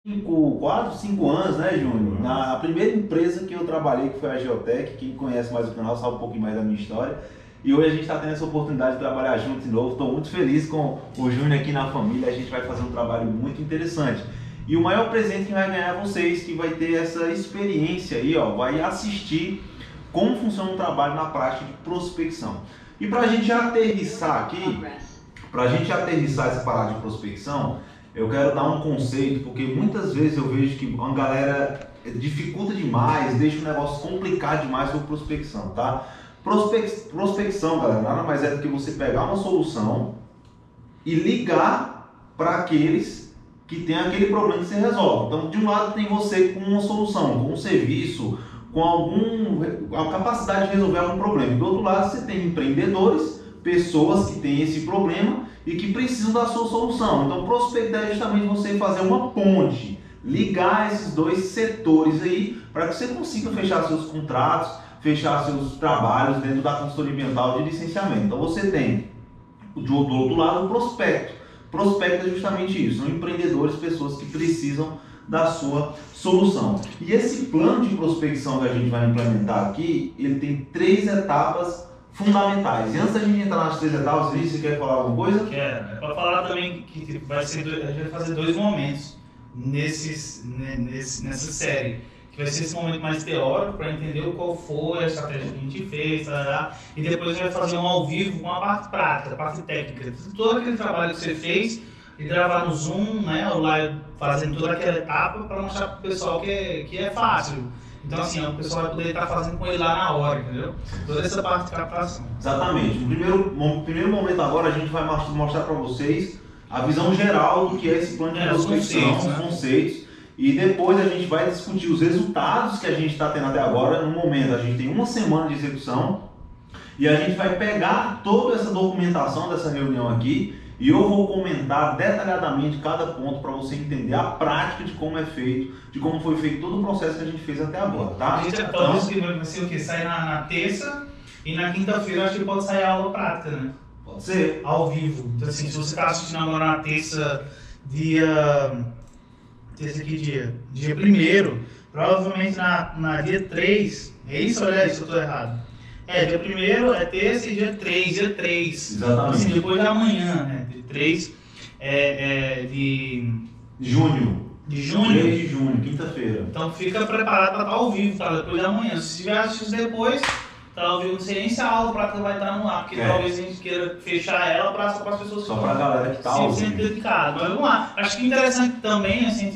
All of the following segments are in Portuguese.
4, 5 anos, né, Júnior? Na primeira empresa que eu trabalhei, que foi a Geotech, quem conhece mais o canal sabe um pouquinho mais da minha história. E hoje a gente está tendo essa oportunidade de trabalhar junto de novo. Estou muito feliz com o Júnior aqui na família. A gente vai fazer um trabalho muito interessante. E o maior presente que vai ganhar é vocês, que vai ter essa experiência aí, ó, vai assistir como funciona um trabalho na prática de prospecção. E para a gente já aterrissar aqui, essa parada de prospecção, eu quero dar um conceito, porque muitas vezes eu vejo que uma galera dificulta demais, deixa o negócio complicado demais sobre prospecção, tá? Prospecção, galera, nada mais é do que você pegar uma solução e ligar para aqueles que têm aquele problema que você resolve. Então, de um lado tem você com uma solução, com um serviço, com a capacidade de resolver algum problema. E do outro lado você tem empreendedores, pessoas que têm esse problema e que precisam da sua solução. Então, prospectar é justamente você fazer uma ponte, ligar esses dois setores aí para que você consiga fechar seus contratos, fechar seus trabalhos dentro da consultoria ambiental de licenciamento. Então, você tem do outro lado o prospecto. Prospecto é justamente isso, são empreendedores, pessoas que precisam da sua solução. E esse plano de prospecção que a gente vai implementar aqui, ele tem 3 etapas fundamentais. E antes da gente entrar nas 3 etapas, você quer falar alguma coisa? Quero. É para falar também que vai ser, a gente vai fazer 2 momentos nessa série. Que vai ser esse momento mais teórico para entender qual foi a estratégia que a gente fez, e depois a gente vai fazer um ao vivo com a parte prática, a parte técnica. Todo aquele trabalho que você fez e gravar no Zoom, né, ou lá fazendo toda aquela etapa para mostrar para o pessoal que é fácil. Então, assim, o pessoal vai poder estar fazendo com ele lá na hora, entendeu? Toda essa parte de captação. Exatamente. No primeiro momento agora, a gente vai mostrar para vocês a visão geral do que é esse plano de prospecção, os conceitos. E depois a gente vai discutir os resultados que a gente está tendo até agora. No momento, a gente tem 1 semana de execução e a gente vai pegar toda essa documentação dessa reunião aqui e eu vou comentar detalhadamente cada ponto para você entender a prática de como é feito, de como foi feito todo o processo que a gente fez até agora, tá? A gente então, que vai ser o quê? Sai na terça e na quinta-feira acho que pode sair a aula prática, né? Pode ser. Ao vivo. Então, assim, se você está assistindo agora na terça, dia 1º, provavelmente na dia 3, é isso? Olha isso, eu estou errado. Dia 1º é terça e dia 3. Exatamente. Assim, depois da manhã, né? Dia 3 de junho. De junho? 3 de junho, quinta-feira. Então fica preparado para estar ao vivo, tá? Depois da manhã. Se tiver assistindo depois, tá ao vivo, não sei nem se a aula prática vai estar no ar, porque talvez a gente queira fechar ela só para as pessoas só para a galera que está ao vivo. Dedicado. Mas vamos lá. Acho que interessante também, assim,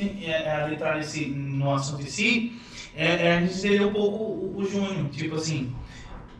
entrar no assunto em si, a gente entender um pouco o Júnior. Tipo assim,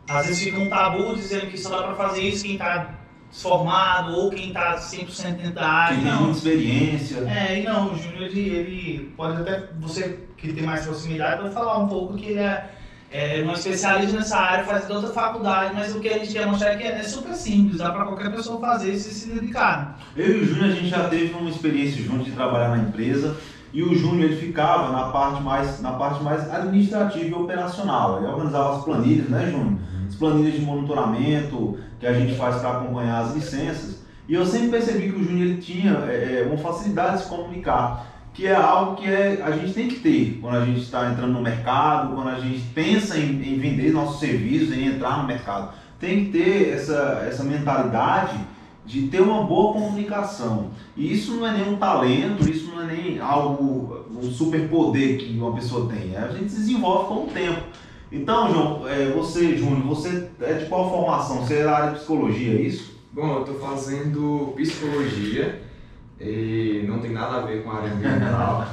às vezes fica um tabu dizendo que só dá para fazer isso quem está formado ou quem está 100% dentro da área. Quem tem muita experiência. E não, o Júnior, ele pode até, você que tem mais proximidade, pode falar um pouco que ele é um especialista nessa área, faz toda a faculdade, mas o que a gente quer mostrar é que é super simples, dá para qualquer pessoa fazer se dedicar. Eu e o Júnior, a gente já teve uma experiência junto de trabalhar na empresa, e o Júnior ele ficava na parte mais administrativa e operacional. Ele organizava as planilhas, né, Júnior? As planilhas de monitoramento que a gente faz para acompanhar as licenças. E eu sempre percebi que o Júnior ele tinha uma facilidade de se comunicar, que é algo que a gente tem que ter quando a gente está entrando no mercado, quando a gente pensa em vender nossos serviços, em entrar no mercado. Tem que ter essa mentalidade de ter uma boa comunicação. E isso não é nenhum talento, isso não é nem algo, um superpoder que uma pessoa tem. A gente se desenvolve com o tempo. Então, João, você, Júnior, você é de qual formação? Você é da área de psicologia, é isso? Bom, eu estou fazendo psicologia e não tem nada a ver com a área ambiental.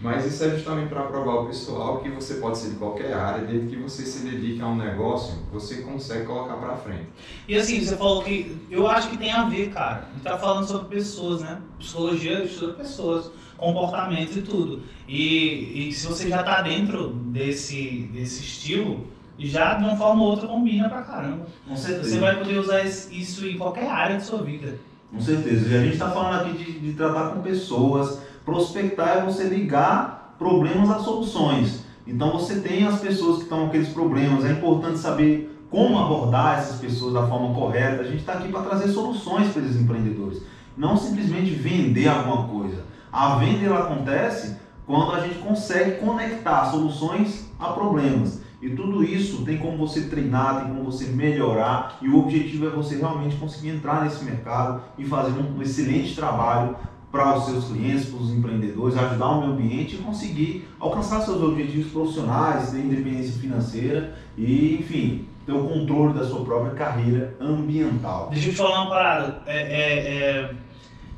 Mas isso é justamente para provar ao pessoal que você pode ser de qualquer área, desde que você se dedique a um negócio, você consegue colocar para frente. E assim, você falou que eu acho que tem a ver, cara. A gente tá falando sobre pessoas, né? Psicologia estuda pessoas, comportamentos e tudo. E se você já tá dentro desse estilo, já de uma forma ou outra combina pra caramba. Com certeza. Você vai poder usar isso em qualquer área da sua vida. Com certeza. E a gente está falando aqui de tratar com pessoas. Prospectar é você ligar problemas a soluções. Então você tem as pessoas que estão com aqueles problemas. É importante saber como abordar essas pessoas da forma correta. A gente está aqui para trazer soluções para esses empreendedores. Não simplesmente vender alguma coisa. A venda ela acontece quando a gente consegue conectar soluções a problemas. E tudo isso tem como você treinar, tem como você melhorar, e o objetivo é você realmente conseguir entrar nesse mercado e fazer um excelente trabalho para os seus clientes, para os empreendedores, ajudar o meio ambiente e conseguir alcançar seus objetivos profissionais, ter independência financeira e, enfim, ter o controle da sua própria carreira ambiental. Deixa eu te falar uma parada.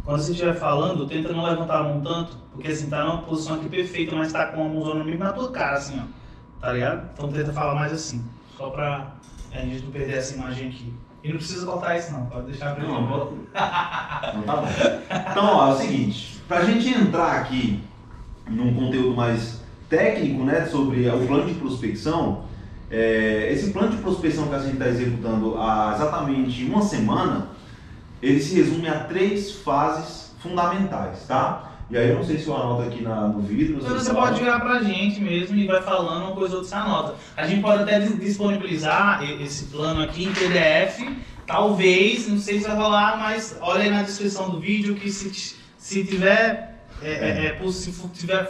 Quando você estiver falando, tenta não levantar a mão tanto, porque assim, tá numa posição aqui perfeita, mas tá com a mãozona mesmo na tua cara, assim, ó. Tá ligado? Então tenta falar mais assim, só pra a gente não perder essa imagem aqui. E não precisa cortar isso não, pode deixar pra ele. Não, não tá bom. Então, ó, é o seguinte, pra gente entrar aqui num conteúdo mais técnico, né, sobre o plano de prospecção, esse plano de prospecção que a gente está executando há exatamente uma semana, ele se resume a 3 fases fundamentais, tá? E aí eu não sei se eu anoto aqui no vídeo. Você pode virar pra gente mesmo e vai falando uma coisa ou outra, você anota. A gente pode até disponibilizar esse plano aqui em PDF, talvez, não sei se vai rolar, mas olha aí na descrição do vídeo que se tiver,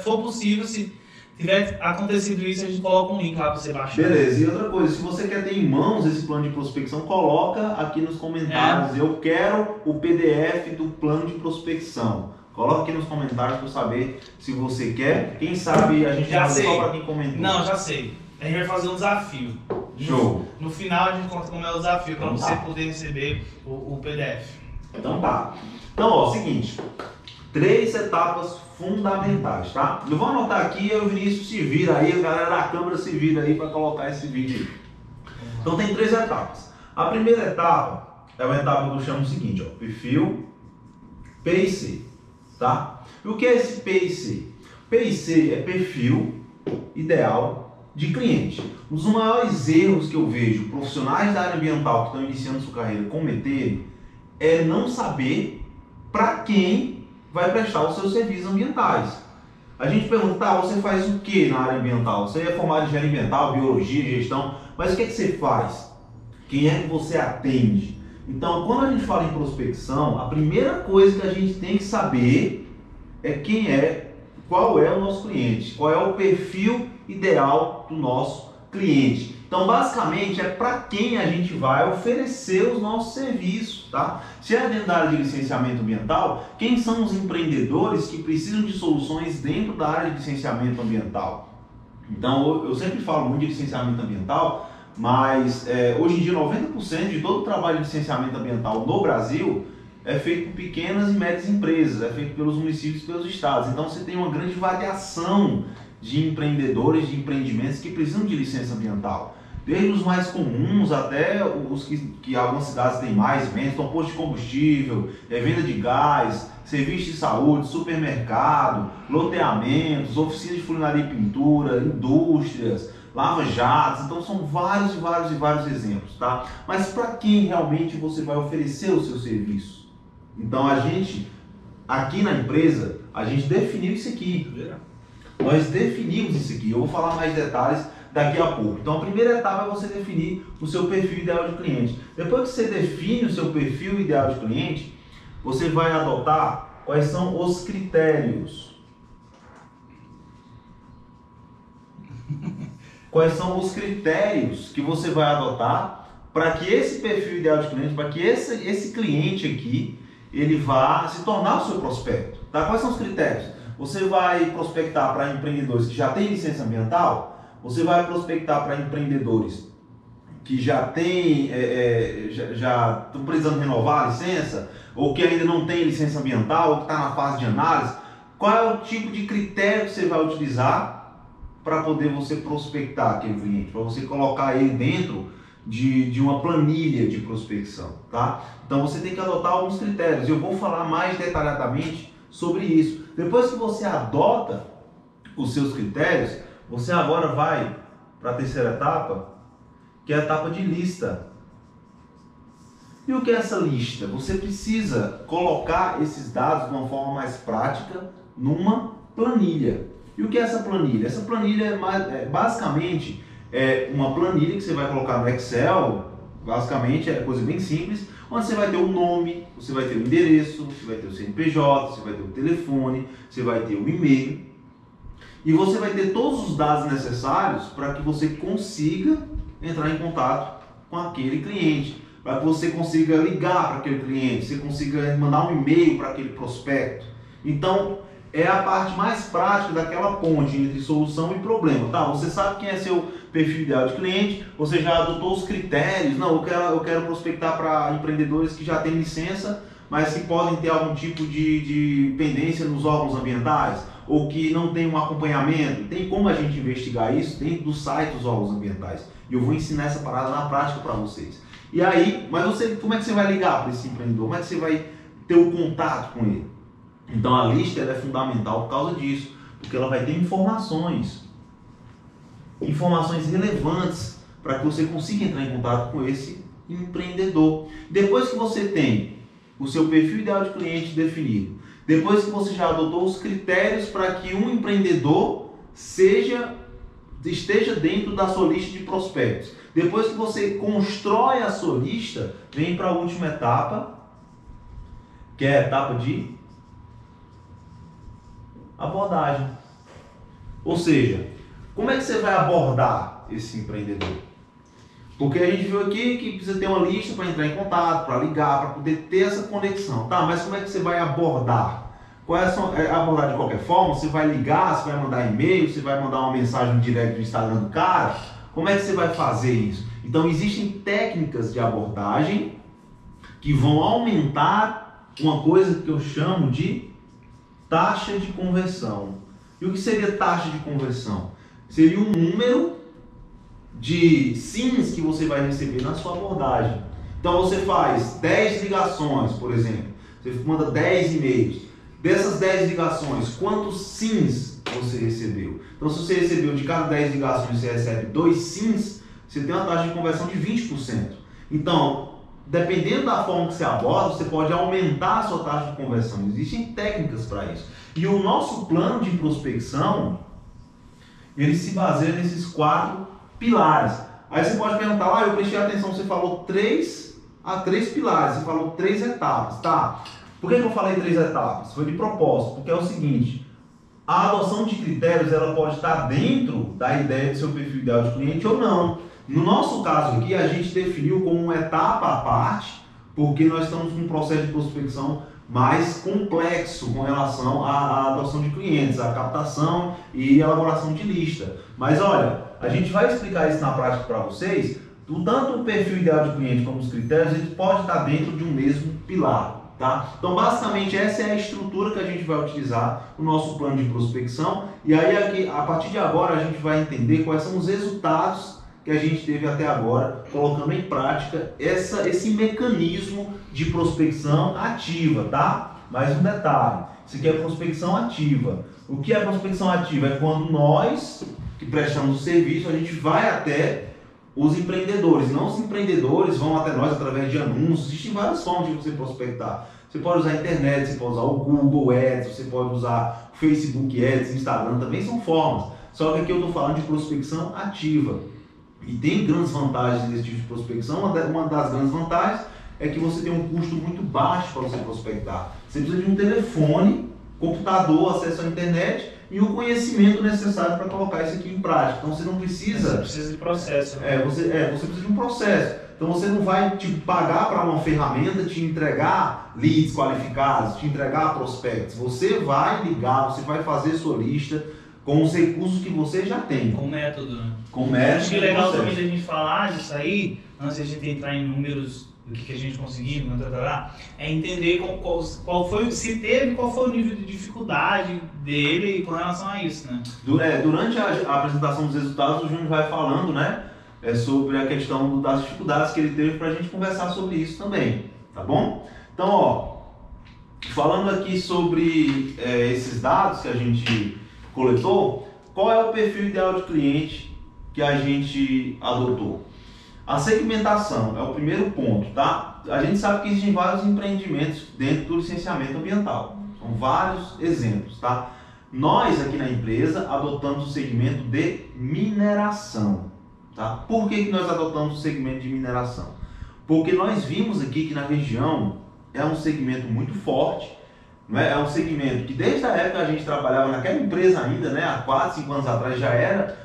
for possível, se tiver acontecido isso, a gente coloca um link lá pra você baixar. Beleza, e outra coisa, se você quer ter em mãos esse plano de prospecção, coloca aqui nos comentários, eu quero o PDF do plano de prospecção. Coloca aqui nos comentários para eu saber se você quer. Quem sabe a gente já faz sei. Só para quem comentou. Não, já sei. A gente vai fazer um desafio. Show. No final a gente conta como é o desafio, para Então você tá. poder receber o PDF. Então tá. Então, ó, seguinte. 3 etapas fundamentais, tá? Eu vou anotar aqui, eu e o Vinícius se vira aí, a galera da câmera se vira aí para colocar esse vídeo aí. Então tem 3 etapas. A primeira etapa é uma etapa que eu chamo o seguinte, ó, perfil P e C, tá? E o que é esse P e C? P e C é perfil ideal de cliente. Um dos maiores erros que eu vejo profissionais da área ambiental que estão iniciando sua carreira cometerem é não saber para quem vai prestar os seus serviços ambientais. A gente pergunta, tá, você faz o que na área ambiental? Você é formado em engenharia ambiental, biologia, gestão, mas o que é que você faz? Quem é que você atende? Então, quando a gente fala em prospecção, a primeira coisa que a gente tem que saber é qual é o nosso cliente, qual é o perfil ideal do nosso cliente. Então, basicamente, é para quem a gente vai oferecer os nossos serviços, tá? Se é dentro da área de licenciamento ambiental, quem são os empreendedores que precisam de soluções dentro da área de licenciamento ambiental? Então, eu sempre falo muito de licenciamento ambiental, mas hoje em dia 90% de todo o trabalho de licenciamento ambiental no Brasil é feito por pequenas e médias empresas, é feito pelos municípios e pelos estados. Então, você tem uma grande variação de empreendedores, de empreendimentos que precisam de licença ambiental. Desde os mais comuns até os que algumas cidades têm mais, menos, então posto de combustível, venda de gás, serviço de saúde, supermercado, loteamentos, oficinas de funilaria e pintura, indústrias, lava-jatos. Então são vários exemplos, tá? Mas para quem realmente você vai oferecer o seu serviço? Então a gente, aqui na empresa, a gente definiu isso aqui. Nós definimos isso aqui. Eu vou falar mais detalhes daqui a pouco. Então a primeira etapa é você definir o seu perfil ideal de cliente. Depois que você define o seu perfil ideal de cliente, você vai adotar quais são os critérios. Quais são os critérios que você vai adotar para que esse perfil ideal de cliente, para que esse cliente aqui, ele vá se tornar o seu prospecto. Tá? Quais são os critérios? Você vai prospectar para empreendedores que já têm licença ambiental? Você vai prospectar para empreendedores que já têm, já estão precisando renovar a licença, ou que ainda não tem licença ambiental, ou que está na fase de análise? Qual é o tipo de critério que você vai utilizar para poder você prospectar aquele cliente, para você colocar ele dentro de uma planilha de prospecção, tá? Então você tem que adotar alguns critérios, e eu vou falar mais detalhadamente sobre isso. Depois que você adota os seus critérios, você agora vai para a terceira etapa, que é a etapa de lista. E o que é essa lista? Você precisa colocar esses dados de uma forma mais prática numa planilha. E o que é essa planilha? Essa planilha basicamente é uma planilha que você vai colocar no Excel, Basicamente é coisa bem simples, onde você vai ter o nome, você vai ter o endereço, você vai ter o CNPJ, você vai ter o telefone, você vai ter o e-mail e você vai ter todos os dados necessários para que você consiga entrar em contato com aquele cliente, para que você consiga ligar para aquele cliente, você consiga mandar um e-mail para aquele prospecto. Então, é a parte mais prática daquela ponte entre solução e problema. Tá, você sabe quem é seu perfil ideal de cliente, você já adotou os critérios. Não, eu quero prospectar para empreendedores que já têm licença, mas que podem ter algum tipo de pendência nos órgãos ambientais, ou que não tem um acompanhamento. Tem como a gente investigar isso dentro do site dos órgãos ambientais. E eu vou ensinar essa parada na prática para vocês. E aí, mas como é que você vai ligar para esse empreendedor? Como é que você vai ter o contato com ele? Então a lista ela é fundamental por causa disso, porque ela vai ter informações relevantes para que você consiga entrar em contato com esse empreendedor. Depois que você tem o seu perfil ideal de cliente definido, depois que você já adotou os critérios para que um empreendedor esteja dentro da sua lista de prospectos, depois que você constrói a sua lista, vem para a última etapa, que é a etapa de abordagem. Ou seja, como é que você vai abordar esse empreendedor? Porque a gente viu aqui que precisa ter uma lista para entrar em contato, para ligar, para poder ter essa conexão. Tá, mas como é que você vai abordar? Qual é abordar de qualquer forma? Você vai ligar, você vai mandar e-mail, você vai mandar uma mensagem direta no Instagram do cara? Como é que você vai fazer isso? Então existem técnicas de abordagem que vão aumentar uma coisa que eu chamo de taxa de conversão. E o que seria taxa de conversão? Seria um número de sims que você vai receber na sua abordagem. Então você faz 10 ligações, por exemplo. Você manda 10 e-mails. Dessas 10 ligações, quantos sims você recebeu? Então se você recebeu de cada 10 ligações, você recebe 2 sims, você tem uma taxa de conversão de 20%. Então, dependendo da forma que você aborda, você pode aumentar a sua taxa de conversão. Existem técnicas para isso. E o nosso plano de prospecção, ele se baseia nesses 4 pilares. Aí você pode perguntar, eu prestei atenção, você falou 3 pilares, você falou 3 etapas. Tá, por que eu falei 3 etapas? Foi de propósito, porque é o seguinte, a adoção de critérios ela pode estar dentro da ideia do seu perfil ideal de cliente ou não. No nosso caso aqui, a gente definiu como uma etapa à parte, porque nós estamos com um processo de prospecção mais complexo com relação à adoção de clientes, a captação e elaboração de lista. Mas olha, a gente vai explicar isso na prática para vocês, tanto o perfil ideal de cliente como os critérios, eles podem estar dentro de um mesmo pilar. Tá? Então basicamente essa é a estrutura que a gente vai utilizar no nosso plano de prospecção, e aí aqui, a partir de agora a gente vai entender quais são os resultados que a gente teve até agora, colocando em prática esse mecanismo de prospecção ativa, tá? Mais um detalhe, isso aqui é prospecção ativa. O que é prospecção ativa? É quando nós, que prestamos o serviço, a gente vai até os empreendedores, não os empreendedores vão até nós através de anúncios. Existem várias formas de você prospectar. Você pode usar a internet, você pode usar o Google Ads, você pode usar o Facebook Ads, Instagram, também são formas. Só que aqui eu estou falando de prospecção ativa. E tem grandes vantagens nesse tipo de prospecção. Uma das grandes vantagens é que você tem um custo muito baixo para você prospectar. Você precisa de um telefone, computador, acesso à internet e o conhecimento necessário para colocar isso aqui em prática. Então você não precisa... Você precisa de processo. Você precisa de um processo. Então você não vai pagar para uma ferramenta te entregar leads qualificados, te entregar prospectos. Você vai ligar, você vai fazer sua lista com os recursos que você já tem. Com método, né? Com método. Acho que é legal também da gente falar disso aí, antes de a gente entrar em números do que a gente conseguiu, é entender qual foi, se teve, qual foi o nível de dificuldade dele com relação a isso, né? Durante a apresentação dos resultados, o Júnior vai falando, né, sobre a questão das dificuldades que ele teve para a gente conversar sobre isso também, tá bom? Então, falando aqui sobre esses dados que a gente coletou, qual é o perfil ideal de cliente que a gente adotou? A segmentação é o primeiro ponto, tá? A gente sabe que existem vários empreendimentos dentro do licenciamento ambiental. São vários exemplos, tá? Nós aqui na empresa adotamos o segmento de mineração, tá? Por que nós adotamos o segmento de mineração? Porque nós vimos aqui que na região é um segmento muito forte, não é? É um segmento que desde a época a gente trabalhava naquela empresa ainda, né? Há 4, 5 anos atrás já era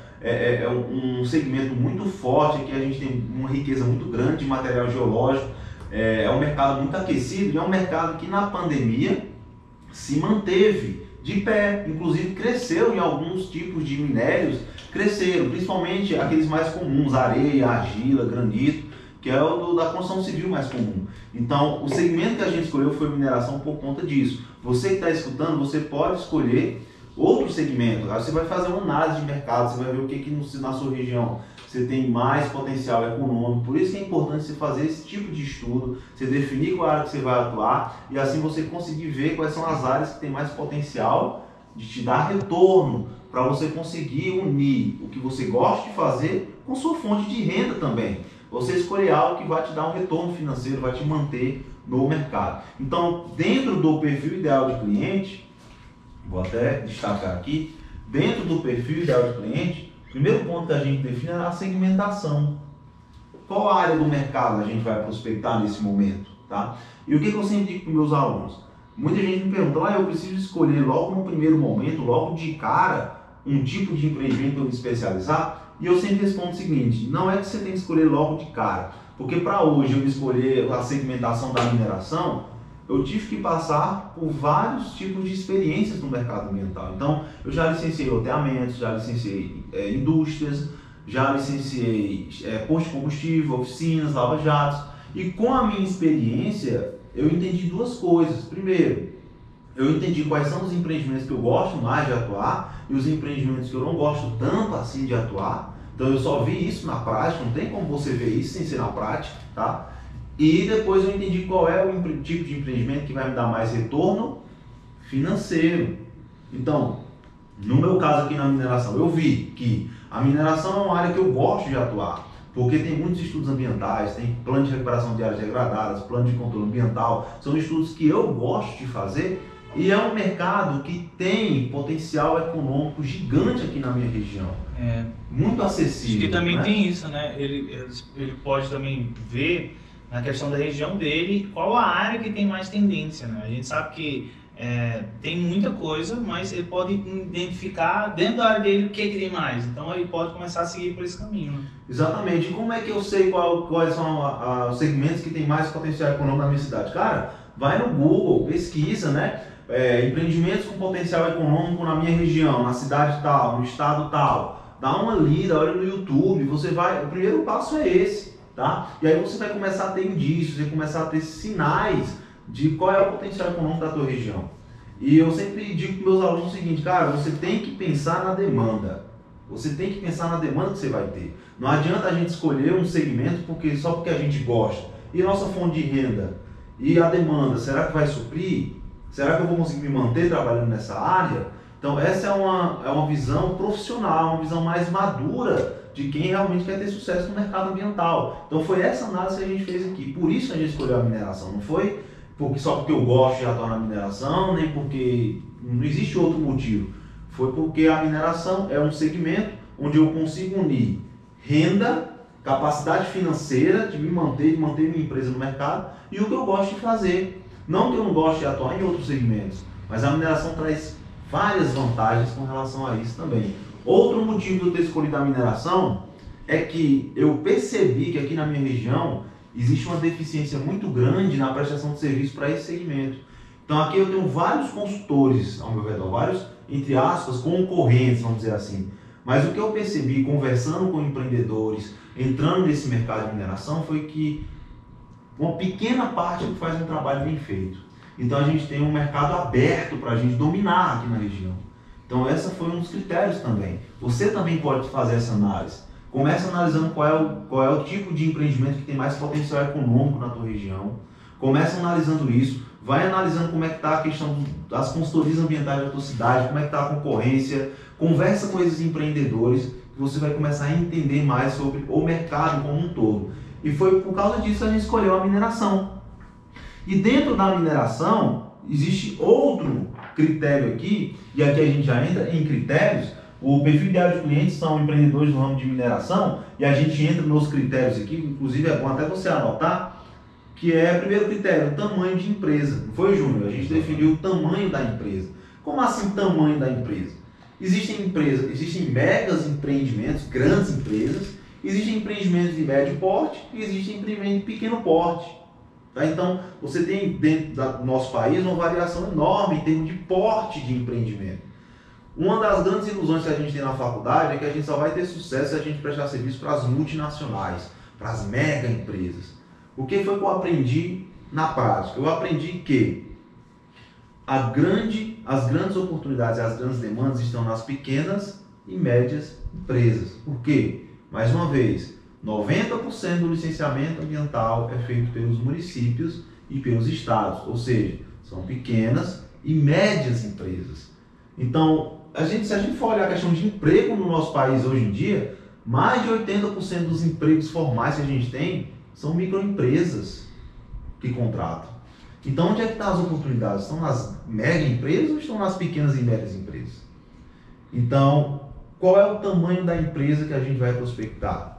um segmento muito forte, aqui a gente tem uma riqueza muito grande de material geológico, é um mercado muito aquecido e é um mercado que na pandemia se manteve de pé, inclusive cresceu em alguns tipos de minérios, cresceram, principalmente aqueles mais comuns, areia, argila, granito, que é o da construção civil mais comum. Então, o segmento que a gente escolheu foi mineração por conta disso. Você que está escutando, você pode escolher outro segmento. Aí você vai fazer uma análise de mercado, você vai ver o que na sua região você tem mais potencial econômico. Por isso que é importante você fazer esse tipo de estudo, você definir qual área que você vai atuar e assim você conseguir ver quais são as áreas que tem mais potencial de te dar retorno, para você conseguir unir o que você gosta de fazer com sua fonte de renda também. Você escolher algo que vai te dar um retorno financeiro, vai te manter no mercado. Então, dentro do perfil ideal de cliente, vou até destacar aqui, dentro do perfil ideal de cliente, o primeiro ponto que a gente define é a segmentação. Qual área do mercado a gente vai prospectar nesse momento? Tá? E o que eu sempre digo para os meus alunos? Muita gente me pergunta, eu preciso escolher logo no primeiro momento, logo de cara, um tipo de empreendimento para me especializar? E eu sempre respondo o seguinte, não é que você tem que escolher logo de cara, porque para hoje eu escolher a segmentação da mineração, eu tive que passar por vários tipos de experiências no mercado ambiental. Então, eu já licenciei loteamentos, já licenciei indústrias, já licenciei posto de combustível, oficinas, lava-jatos, e com a minha experiência, eu entendi duas coisas. Primeiro, eu entendi quais são os empreendimentos que eu gosto mais de atuar e os empreendimentos que eu não gosto tanto assim de atuar. Então eu só vi isso na prática, não tem como você ver isso sem ser na prática, tá? E depois eu entendi qual é o tipo de empreendimento que vai me dar mais retorno financeiro. Então, no meu caso aqui na mineração, eu vi que a mineração é uma área que eu gosto de atuar, porque tem muitos estudos ambientais, tem plano de recuperação de áreas degradadas, plano de controle ambiental, são estudos que eu gosto de fazer. E é um mercado que tem potencial econômico gigante aqui na minha região. Muito acessível. Acho que também, né? tem isso, né? Ele pode também ver na questão da região dele qual a área que tem mais tendência, né? A gente sabe que tem muita coisa, mas ele pode identificar dentro da área dele o que tem mais. Então ele pode começar a seguir por esse caminho. Né? Exatamente. E como é que eu sei quais são os segmentos que tem mais potencial econômico na minha cidade? Cara, vai no Google, pesquisa, né? Empreendimentos com potencial econômico na minha região, na cidade tal, no estado tal. Dá uma lida, olha no YouTube, o primeiro passo é esse, tá? E aí você vai começar a ter indícios, vai começar a ter sinais de qual é o potencial econômico da tua região. E eu sempre digo para meus alunos o seguinte, cara, você tem que pensar na demanda. Você tem que pensar na demanda que você vai ter. Não adianta a gente escolher um segmento só porque a gente gosta. E nossa fonte de renda? E a demanda, será que vai suprir? Será que eu vou conseguir me manter trabalhando nessa área? Então essa é uma visão profissional, uma visão mais madura de quem realmente quer ter sucesso no mercado ambiental. Então foi essa análise que a gente fez aqui. Por isso a gente escolheu a mineração. Não foi só porque eu gosto de atuar na mineração, nem porque não existe outro motivo. Foi porque a mineração é um segmento onde eu consigo unir renda, capacidade financeira de me manter, de manter minha empresa no mercado e o que eu gosto de fazer. Não que eu não goste de atuar em outros segmentos, mas a mineração traz várias vantagens com relação a isso também. Outro motivo de eu ter escolhido a mineração é que eu percebi que aqui na minha região existe uma deficiência muito grande na prestação de serviço para esse segmento. Então aqui eu tenho vários consultores ao meu redor, vários, entre aspas, concorrentes, vamos dizer assim. Mas o que eu percebi conversando com empreendedores, entrando nesse mercado de mineração, foi que uma pequena parte que faz um trabalho bem feito. Então a gente tem um mercado aberto para a gente dominar aqui na região. Então esse foi um dos critérios também. Você também pode fazer essa análise. Comece analisando qual é o tipo de empreendimento que tem mais potencial econômico na tua região. Comece analisando isso. Vai analisando como é que está a questão das consultorias ambientais da tua cidade, como é que está a concorrência. Conversa com esses empreendedores que você vai começar a entender mais sobre o mercado como um todo. E foi por causa disso que a gente escolheu a mineração. E dentro da mineração, existe outro critério aqui, e aqui a gente já entra em critérios. O perfil ideal de clientes são empreendedores no ramo de mineração, e a gente entra nos critérios aqui, inclusive é bom até você anotar, que é, primeiro critério, o tamanho de empresa. Não foi, Júnior? A gente definiu o tamanho da empresa. Como assim tamanho da empresa? Existem megas empreendimentos, grandes empresas, existem empreendimentos de médio porte e existem empreendimentos de pequeno porte. Tá? Então, você tem dentro do nosso país uma variação enorme em termos de porte de empreendimento. Uma das grandes ilusões que a gente tem na faculdade é que a gente só vai ter sucesso se a gente prestar serviço para as multinacionais, para as mega empresas. O que foi que eu aprendi na prática? Eu aprendi que as grandes oportunidades e as grandes demandas estão nas pequenas e médias empresas. Por quê? Mais uma vez, 90% do licenciamento ambiental é feito pelos municípios e pelos estados, ou seja, são pequenas e médias empresas. Então, se a gente for olhar a questão de emprego no nosso país hoje em dia, mais de 80% dos empregos formais que a gente tem são microempresas que contratam. Então, onde é que estão as oportunidades? Estão nas mega empresas ou estão nas pequenas e médias empresas? Então, qual é o tamanho da empresa que a gente vai prospectar?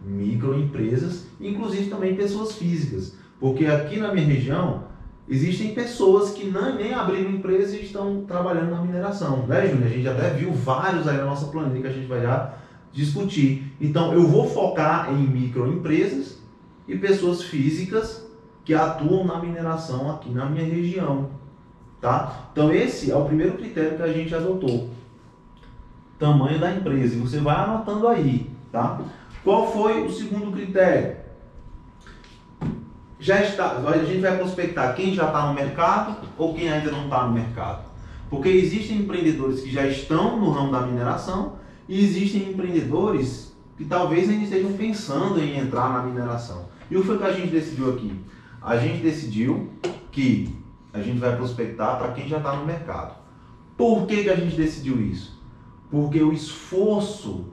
Microempresas, inclusive também pessoas físicas. Porque aqui na minha região, existem pessoas que nem abriram empresa e estão trabalhando na mineração. Né, Júnior? A gente até viu vários aí na nossa planilha que a gente vai já discutir. Então, eu vou focar em microempresas e pessoas físicas que atuam na mineração aqui na minha região, tá? Então esse é o primeiro critério que a gente adotou, tamanho da empresa, e você vai anotando aí, tá? Qual foi o segundo critério? A gente vai prospectar quem já está no mercado ou quem ainda não está no mercado, porque existem empreendedores que já estão no ramo da mineração e existem empreendedores que talvez ainda estejam pensando em entrar na mineração. E o que foi que a gente decidiu aqui? A gente decidiu que a gente vai prospectar para quem já está no mercado. Por que a gente decidiu isso? Porque o esforço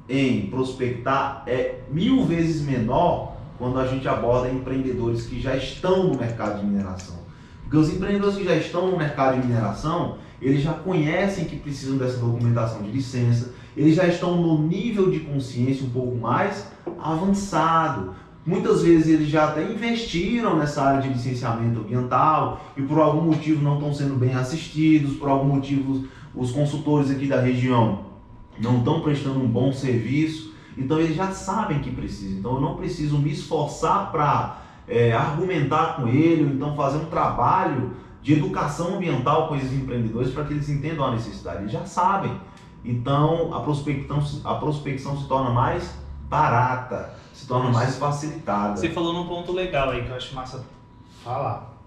em prospectar é 1000 vezes menor quando a gente aborda empreendedores que já estão no mercado de mineração. Porque os empreendedores que já estão no mercado de mineração, eles já conhecem que precisam dessa documentação de licença, eles já estão no nível de consciência um pouco mais avançado. Muitas vezes eles já até investiram nessa área de licenciamento ambiental e por algum motivo não estão sendo bem assistidos, por algum motivo os consultores aqui da região não estão prestando um bom serviço, então eles já sabem que precisam. Então eu não preciso me esforçar para argumentar com ele, ou então fazer um trabalho de educação ambiental com esses empreendedores para que eles entendam a necessidade, eles já sabem. Então a prospecção se torna mais barata, se torna mais facilitada. Você falou num ponto legal aí que eu acho massa falar.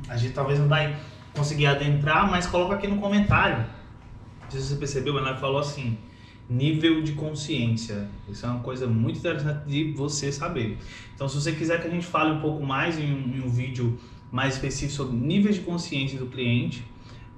A gente talvez não vai conseguir adentrar, mas coloca aqui no comentário. Não sei se você percebeu, mas ela falou assim, nível de consciência. Isso é uma coisa muito interessante de você saber. Então, se você quiser que a gente fale um pouco mais em um vídeo mais específico sobre níveis de consciência do cliente,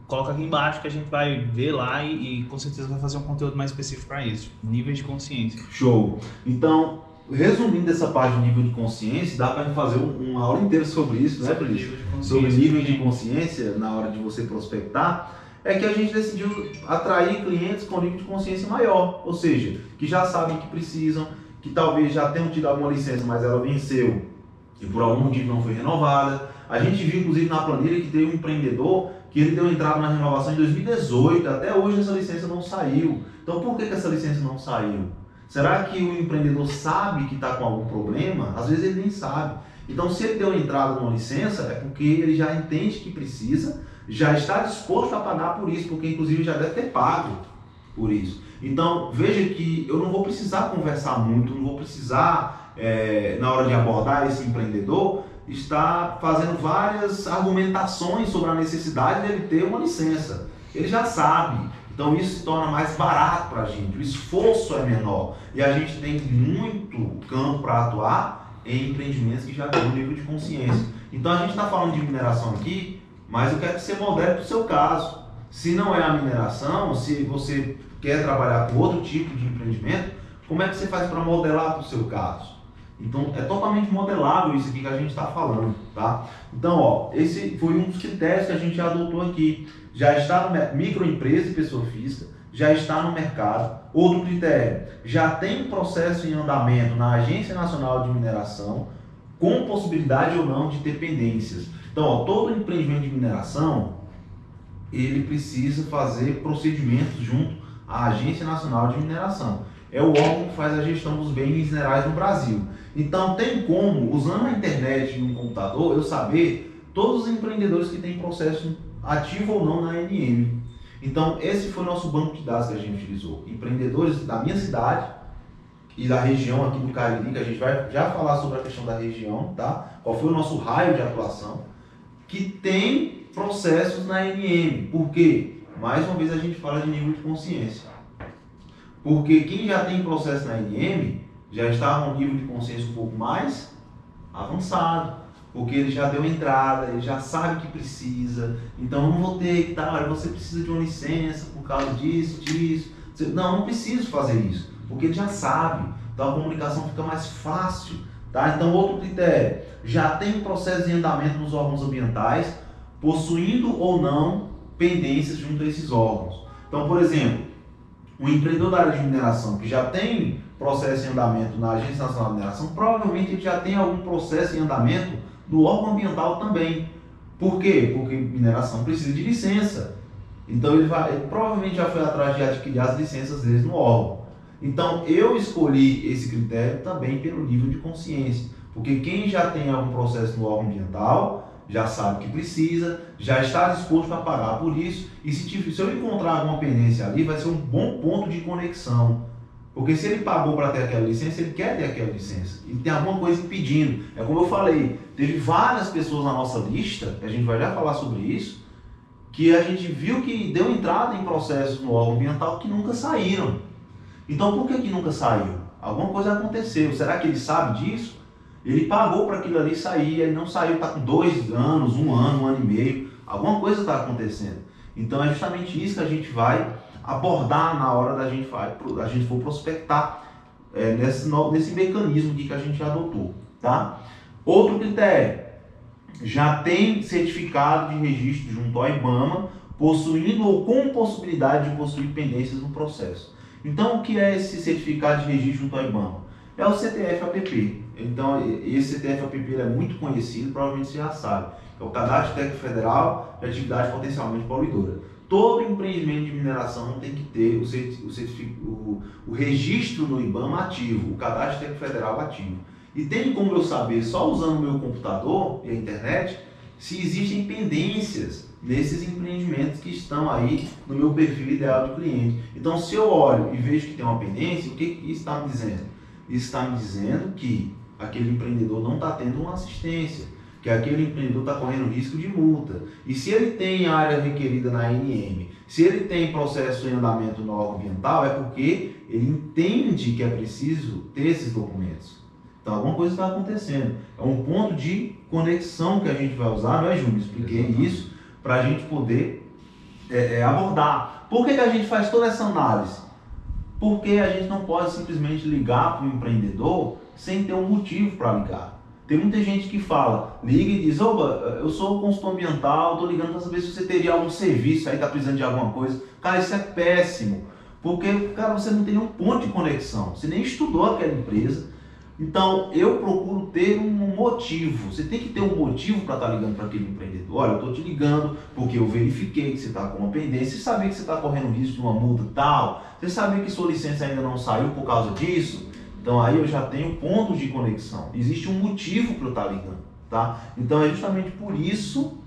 coloca aqui embaixo que a gente vai ver lá e com certeza vai fazer um conteúdo mais específico para isso. Níveis de consciência. Show! Então, resumindo essa parte de nível de consciência, dá para fazer uma aula inteira sobre isso, né, Felipe? Sobre nível de consciência na hora de você prospectar, é que a gente decidiu atrair clientes com nível de consciência maior, ou seja, que já sabem que precisam, que talvez já tenham tido alguma licença, mas ela venceu e por algum motivo não foi renovada. A gente viu, inclusive, na planilha que teve um empreendedor que ele deu entrada na renovação em 2018, até hoje essa licença não saiu. Então, por que essa licença não saiu? Será que o empreendedor sabe que está com algum problema? Às vezes ele nem sabe. Então, se ele deu entrada numa licença, é porque ele já entende que precisa, já está disposto a pagar por isso, porque inclusive já deve ter pago por isso. Então, veja que eu não vou precisar conversar muito, não vou precisar, na hora de abordar esse empreendedor, estar fazendo várias argumentações sobre a necessidade dele ter uma licença. Ele já sabe. Então isso se torna mais barato para a gente, o esforço é menor e a gente tem muito campo para atuar em empreendimentos que já têm um nível de consciência. Então a gente está falando de mineração aqui, mas eu quero que você modele para o seu caso. Se não é a mineração, se você quer trabalhar com outro tipo de empreendimento, como é que você faz para modelar para o seu caso? Então é totalmente modelável isso aqui que a gente está falando, tá? Então, ó, esse foi um dos critérios que a gente adotou aqui. Já está no microempresa e pessoa física, já está no mercado. Outro critério, já tem processo em andamento na Agência Nacional de Mineração, com possibilidade ou não de ter pendências. Então, ó, todo empreendimento de mineração, ele precisa fazer procedimentos junto à Agência Nacional de Mineração. É o órgão que faz a gestão dos bens minerais no Brasil. Então, tem como, usando a internet e um computador, eu saber todos os empreendedores que têm processo ativo ou não na ANM. Então, esse foi o nosso banco de dados que a gente utilizou. Empreendedores da minha cidade e da região aqui do Cariri, que a gente vai já falar sobre a questão da região, tá? Qual foi o nosso raio de atuação, que tem processos na ANM. Por quê? Mais uma vez a gente fala de nível de consciência. Porque quem já tem processo na ANM já está num nível de consciência um pouco mais avançado. Porque ele já deu entrada, ele já sabe que precisa. Então não vou ter que olha, você precisa de uma licença por causa disso. Não preciso fazer isso. Porque ele já sabe. Então a comunicação fica mais fácil. Tá? Então outro critério, já tem processo de andamento nos órgãos ambientais, possuindo ou não pendências junto a esses órgãos. Então, por exemplo, um empreendedor da área de mineração que já tem processo em andamento na Agência Nacional de Mineração, provavelmente ele já tem algum processo em andamento no órgão ambiental também. Por quê? Porque mineração precisa de licença. Então ele provavelmente já foi atrás de adquirir as licenças deles no órgão. Então eu escolhi esse critério também pelo nível de consciência. Porque quem já tem algum processo no órgão ambiental já sabe que precisa, já está disposto a pagar por isso, e se eu encontrar alguma pendência ali, vai ser um bom ponto de conexão. Porque se ele pagou para ter aquela licença, ele quer ter aquela licença. E tem alguma coisa impedindo. É como eu falei, teve várias pessoas na nossa lista, a gente vai já falar sobre isso, que a gente viu que deu entrada em processos no órgão ambiental que nunca saíram. Então por que nunca saiu? Alguma coisa aconteceu. Será que ele sabe disso? Ele pagou para aquilo ali sair, ele não saiu, está com 2 anos, 1 ano, 1 ano e meio. Alguma coisa está acontecendo. Então é justamente isso que a gente vai abordar na hora da gente for prospectar nesse mecanismo que a gente adotou. Tá? Outro critério, já tem certificado de registro junto ao IBAMA, possuindo ou com possibilidade de possuir pendências no processo. Então o que é esse certificado de registro junto ao IBAMA? É o CTF-APP. Então, esse CTF-APP é muito conhecido, provavelmente você já sabe. É o Cadastro Técnico Federal de Atividade Potencialmente Poluidora. Todo empreendimento de mineração tem que ter o registro no IBAMA ativo, o Cadastro Técnico Federal ativo. E tem como eu saber, só usando o meu computador e a internet, se existem pendências nesses empreendimentos que estão aí no meu perfil ideal de cliente. Então, se eu olho e vejo que tem uma pendência, o que isso está me dizendo? Isso está me dizendo que aquele empreendedor não está tendo uma assistência, que aquele empreendedor está correndo risco de multa. E se ele tem área requerida na ANM, se ele tem processo em andamento no órgão ambiental, é porque ele entende que é preciso ter esses documentos. Então alguma coisa está acontecendo. É um ponto de conexão que a gente vai usar, não é, Júnior? Expliquei isso para a gente poder abordar. Por que a gente faz toda essa análise? Porque a gente não pode simplesmente ligar para o empreendedor sem ter um motivo para ligar. Tem muita gente que fala, liga e diz, opa, eu sou consultor ambiental, estou ligando para saber se você teria algum serviço aí, está precisando de alguma coisa. Cara, isso é péssimo, porque, cara, você não tem nenhum ponto de conexão, você nem estudou aquela empresa. Então, eu procuro ter um motivo. Você tem que ter um motivo para estar ligando para aquele empreendedor. Olha, eu estou te ligando porque eu verifiquei que você está com uma pendência. Você sabia que você está correndo risco de uma multa tal? Você sabia que sua licença ainda não saiu por causa disso? Então, aí eu já tenho pontos de conexão. Existe um motivo para eu estar ligando. Tá? Então, é justamente por isso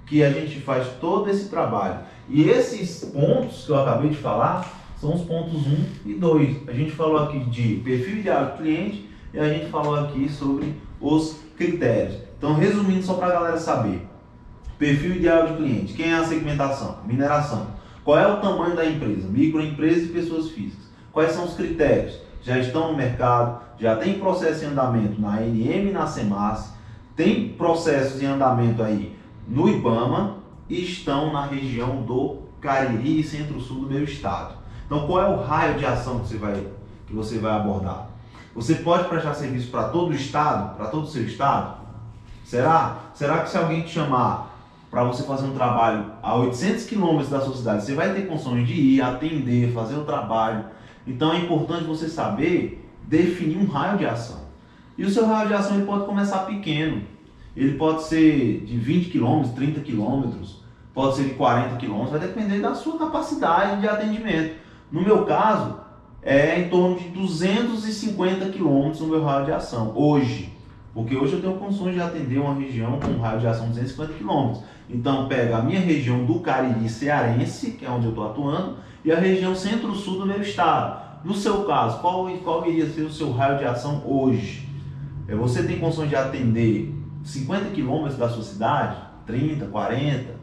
que a gente faz todo esse trabalho. E esses pontos que eu acabei de falar são os pontos 1 e 2. A gente falou aqui de perfil ideal de cliente e a gente falou aqui sobre os critérios. Então, resumindo só para a galera saber. Perfil ideal de cliente. Quem é a segmentação? Mineração. Qual é o tamanho da empresa? Microempresas e pessoas físicas. Quais são os critérios? Já estão no mercado, já tem processo em andamento na ANM e na SEMAS, tem processos em andamento aí no IBAMA e estão na região do Cariri e Centro-Sul do meu estado. Então, qual é o raio de ação que você vai abordar? Você pode prestar serviço para todo o estado, para todo o seu estado? Será? Será que se alguém te chamar para você fazer um trabalho a 800 quilômetros da sua cidade, você vai ter condições de ir, atender, fazer o trabalho? Então, é importante você saber definir um raio de ação. E o seu raio de ação ele pode começar pequeno. Ele pode ser de 20 km, 30 km, pode ser de 40 km, vai depender da sua capacidade de atendimento. No meu caso, é em torno de 250 km no meu raio de ação, hoje. Porque hoje eu tenho condições de atender uma região com um raio de ação de 250 km. Então pega a minha região do Cariri cearense, que é onde eu estou atuando, e a região centro-sul do meu estado. No seu caso, qual iria ser o seu raio de ação hoje? Você tem condições de atender 50 km da sua cidade? 30, 40?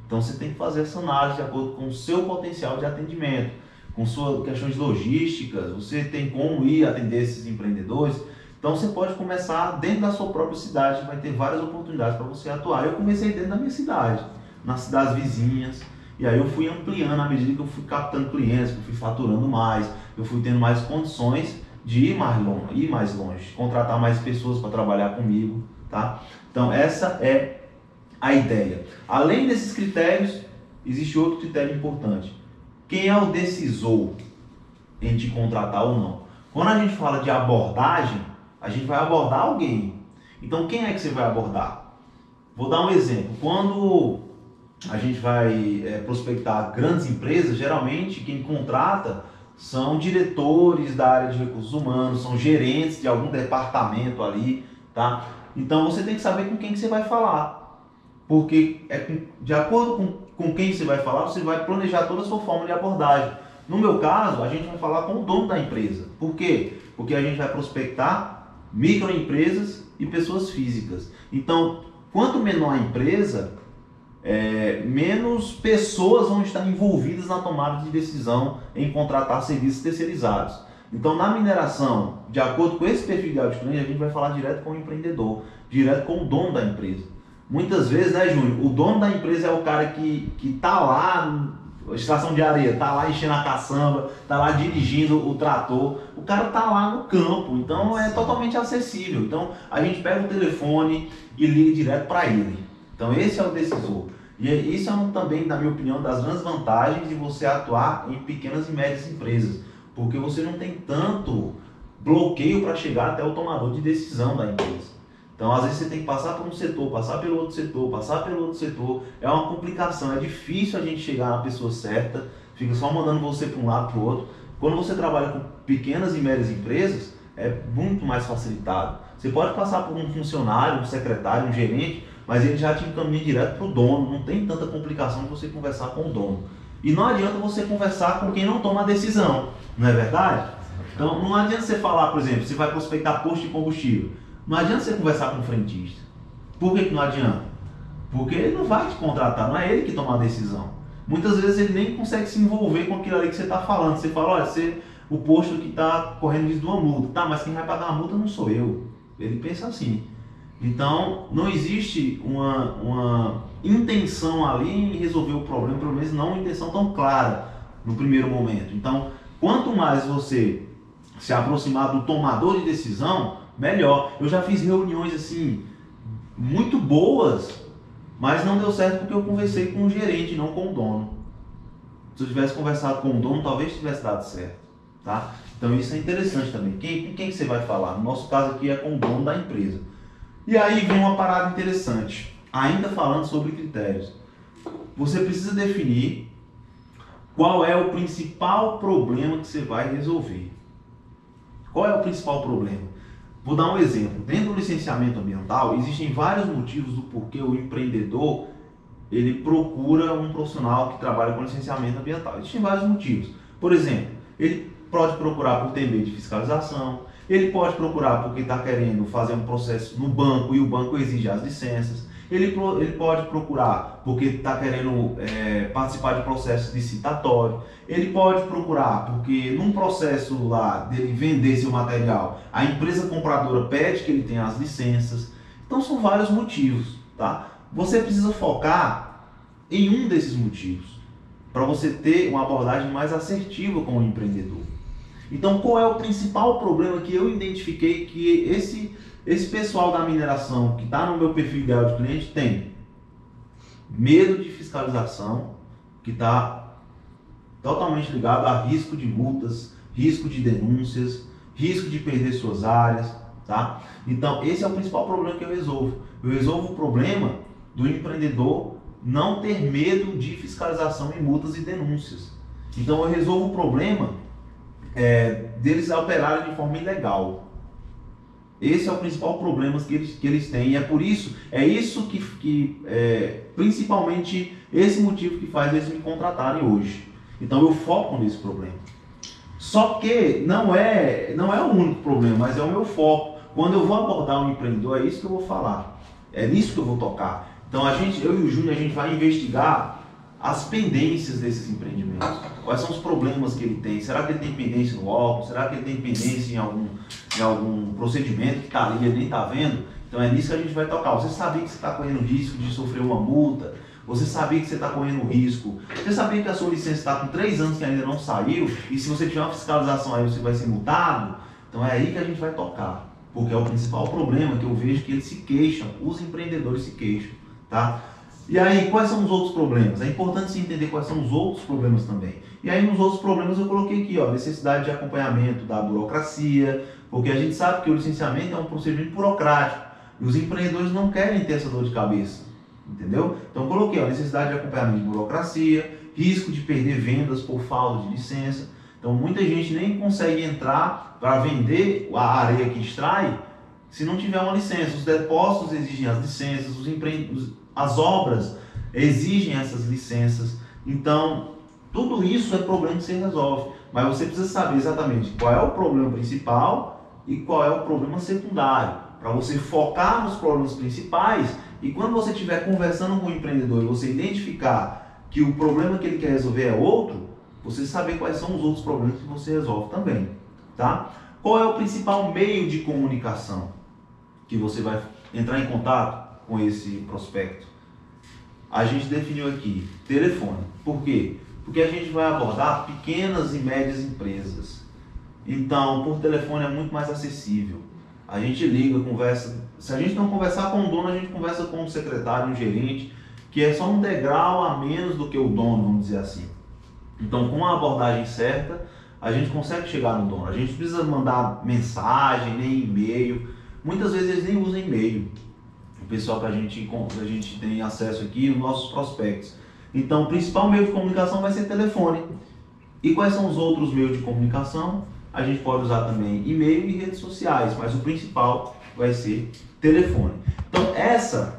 Então você tem que fazer essa análise de acordo com o seu potencial de atendimento, com suas questões logísticas, você tem como ir atender esses empreendedores. Então você pode começar dentro da sua própria cidade, vai ter várias oportunidades para você atuar. Eu comecei dentro da minha cidade, nas cidades vizinhas, e aí eu fui ampliando à medida que eu fui captando clientes, que eu fui faturando mais, eu fui tendo mais condições de ir mais longe, contratar mais pessoas para trabalhar comigo, tá? Então essa é a ideia. Além desses critérios, existe outro critério importante. Quem é o decisor em te contratar ou não? Quando a gente fala de abordagem, a gente vai abordar alguém. Então quem é que você vai abordar? Vou dar um exemplo. Quando a gente vai prospectar grandes empresas, geralmente quem contrata são diretores da área de recursos humanos, são gerentes de algum departamento ali, tá? Então você tem que saber com quem que você vai falar, porque de acordo com quem você vai falar, você vai planejar toda a sua forma de abordagem. No meu caso, a gente vai falar com o dono da empresa. Por quê? Porque a gente vai prospectar microempresas e pessoas físicas. Então, quanto menor a empresa, menos pessoas vão estar envolvidas na tomada de decisão em contratar serviços terceirizados. Então, na mineração, de acordo com esse perfil de cliente, a gente vai falar direto com o empreendedor, direto com o dono da empresa. Muitas vezes, né, Júnior, o dono da empresa é o cara que está lá, extração de areia, está lá enchendo a caçamba, está lá dirigindo o trator, o cara está lá no campo, então é totalmente acessível. Então, a gente pega o telefone e liga direto para ele. Então esse é o decisor. E isso é também, na minha opinião, das grandes vantagens de você atuar em pequenas e médias empresas, porque você não tem tanto bloqueio para chegar até o tomador de decisão da empresa. Então às vezes você tem que passar por um setor, passar pelo outro setor, passar pelo outro setor, é uma complicação, é difícil a gente chegar na pessoa certa, fica só mandando você para um lado para o outro. Quando você trabalha com pequenas e médias empresas, é muito mais facilitado. Você pode passar por um funcionário, um secretário, um gerente, mas ele já te encaminha direto para o dono, não tem tanta complicação de você conversar com o dono. E não adianta você conversar com quem não toma a decisão, não é verdade? Então não adianta você falar, por exemplo, você vai prospectar posto de combustível, não adianta você conversar com o frentista. Por que não adianta? Porque ele não vai te contratar, não é ele que toma a decisão. Muitas vezes ele nem consegue se envolver com aquilo ali que você está falando. Você fala, olha, o posto que está correndo risco de uma multa, tá, mas quem vai pagar a multa não sou eu. Ele pensa assim. Então, não existe uma intenção ali em resolver o problema, pelo menos não uma intenção tão clara no primeiro momento. Então, quanto mais você se aproximar do tomador de decisão, melhor. Eu já fiz reuniões assim, muito boas, mas não deu certo porque eu conversei com o gerente, não com o dono. Se eu tivesse conversado com o dono, talvez tivesse dado certo. Tá? Então, isso é interessante também. Com quem você vai falar? No nosso caso aqui é com o dono da empresa. E aí vem uma parada interessante, ainda falando sobre critérios. Você precisa definir qual é o principal problema que você vai resolver. Qual é o principal problema? Vou dar um exemplo. Dentro do licenciamento ambiental, existem vários motivos do porquê o empreendedor ele procura um profissional que trabalha com licenciamento ambiental. Existem vários motivos. Por exemplo, ele pode procurar por ter meio de fiscalização, ele pode procurar porque está querendo fazer um processo no banco e o banco exige as licenças. Ele pode procurar porque está querendo participar de processos licitatório. Ele pode procurar porque num processo lá dele vender seu material, a empresa compradora pede que ele tenha as licenças. Então são vários motivos, tá? Você precisa focar em um desses motivos para você ter uma abordagem mais assertiva com o empreendedor. Então, qual é o principal problema que eu identifiquei que esse pessoal da mineração que está no meu perfil ideal de cliente tem? Medo de fiscalização, que está totalmente ligado a risco de multas, risco de denúncias, risco de perder suas áreas. tá? Então, esse é o principal problema que eu resolvo. Eu resolvo o problema do empreendedor não ter medo de fiscalização e multas e denúncias. Então, eu resolvo o problema deles operarem de forma ilegal. Esse é o principal problema que eles têm, e é isso que principalmente esse motivo que faz eles me contratarem hoje. Então eu foco nesse problema. Só que não é o único problema, mas é o meu foco. Quando eu vou abordar um empreendedor, é isso que eu vou falar, é nisso que eu vou tocar. Então eu e o Júnior, a gente vai investigar as pendências desses empreendimentos. Quais são os problemas que ele tem? Será que ele tem pendência no órgão? Será que ele tem pendência em algum procedimento que está ali e ele nem está vendo? Então é nisso que a gente vai tocar. Você sabia que você está correndo risco de sofrer uma multa? Você sabia que você está correndo risco? Você sabia que a sua licença está com 3 anos que ainda não saiu? E se você tiver uma fiscalização aí, você vai ser multado? Então é aí que a gente vai tocar. Porque é o principal problema que eu vejo que eles se queixam, os empreendedores se queixam, tá? E aí, quais são os outros problemas? É importante se entender quais são os outros problemas também. E aí, nos outros problemas, eu coloquei aqui, ó, necessidade de acompanhamento da burocracia, porque a gente sabe que o licenciamento é um procedimento burocrático e os empreendedores não querem ter essa dor de cabeça, entendeu? Então, eu coloquei, ó, necessidade de acompanhamento de burocracia, risco de perder vendas por falta de licença. Então, muita gente nem consegue entrar para vender a areia que extrai se não tiver uma licença. Os depósitos exigem as licenças, as obras exigem essas licenças. Então, tudo isso é problema que você resolve. Mas você precisa saber exatamente qual é o problema principal e qual é o problema secundário, para você focar nos problemas principais. E quando você estiver conversando com o empreendedor e você identificar que o problema que ele quer resolver é outro, você saber quais são os outros problemas que você resolve também, tá? Qual é o principal meio de comunicação que você vai entrar em contato com esse prospecto? A gente definiu aqui telefone. Por quê? Porque a gente vai abordar pequenas e médias empresas. Então, por telefone é muito mais acessível. A gente liga, conversa. Se a gente não conversar com o dono, a gente conversa com o secretário, um gerente, que é só um degrau a menos do que o dono, vamos dizer assim. Então, com a abordagem certa, a gente consegue chegar no dono. A gente precisa mandar mensagem, nem e-mail. Muitas vezes eles nem usam e-mail. O pessoal que a gente tem acesso aqui, os nossos prospectos. Então, o principal meio de comunicação vai ser telefone. E quais são os outros meios de comunicação? A gente pode usar também e-mail e redes sociais, mas o principal vai ser telefone. Então, essas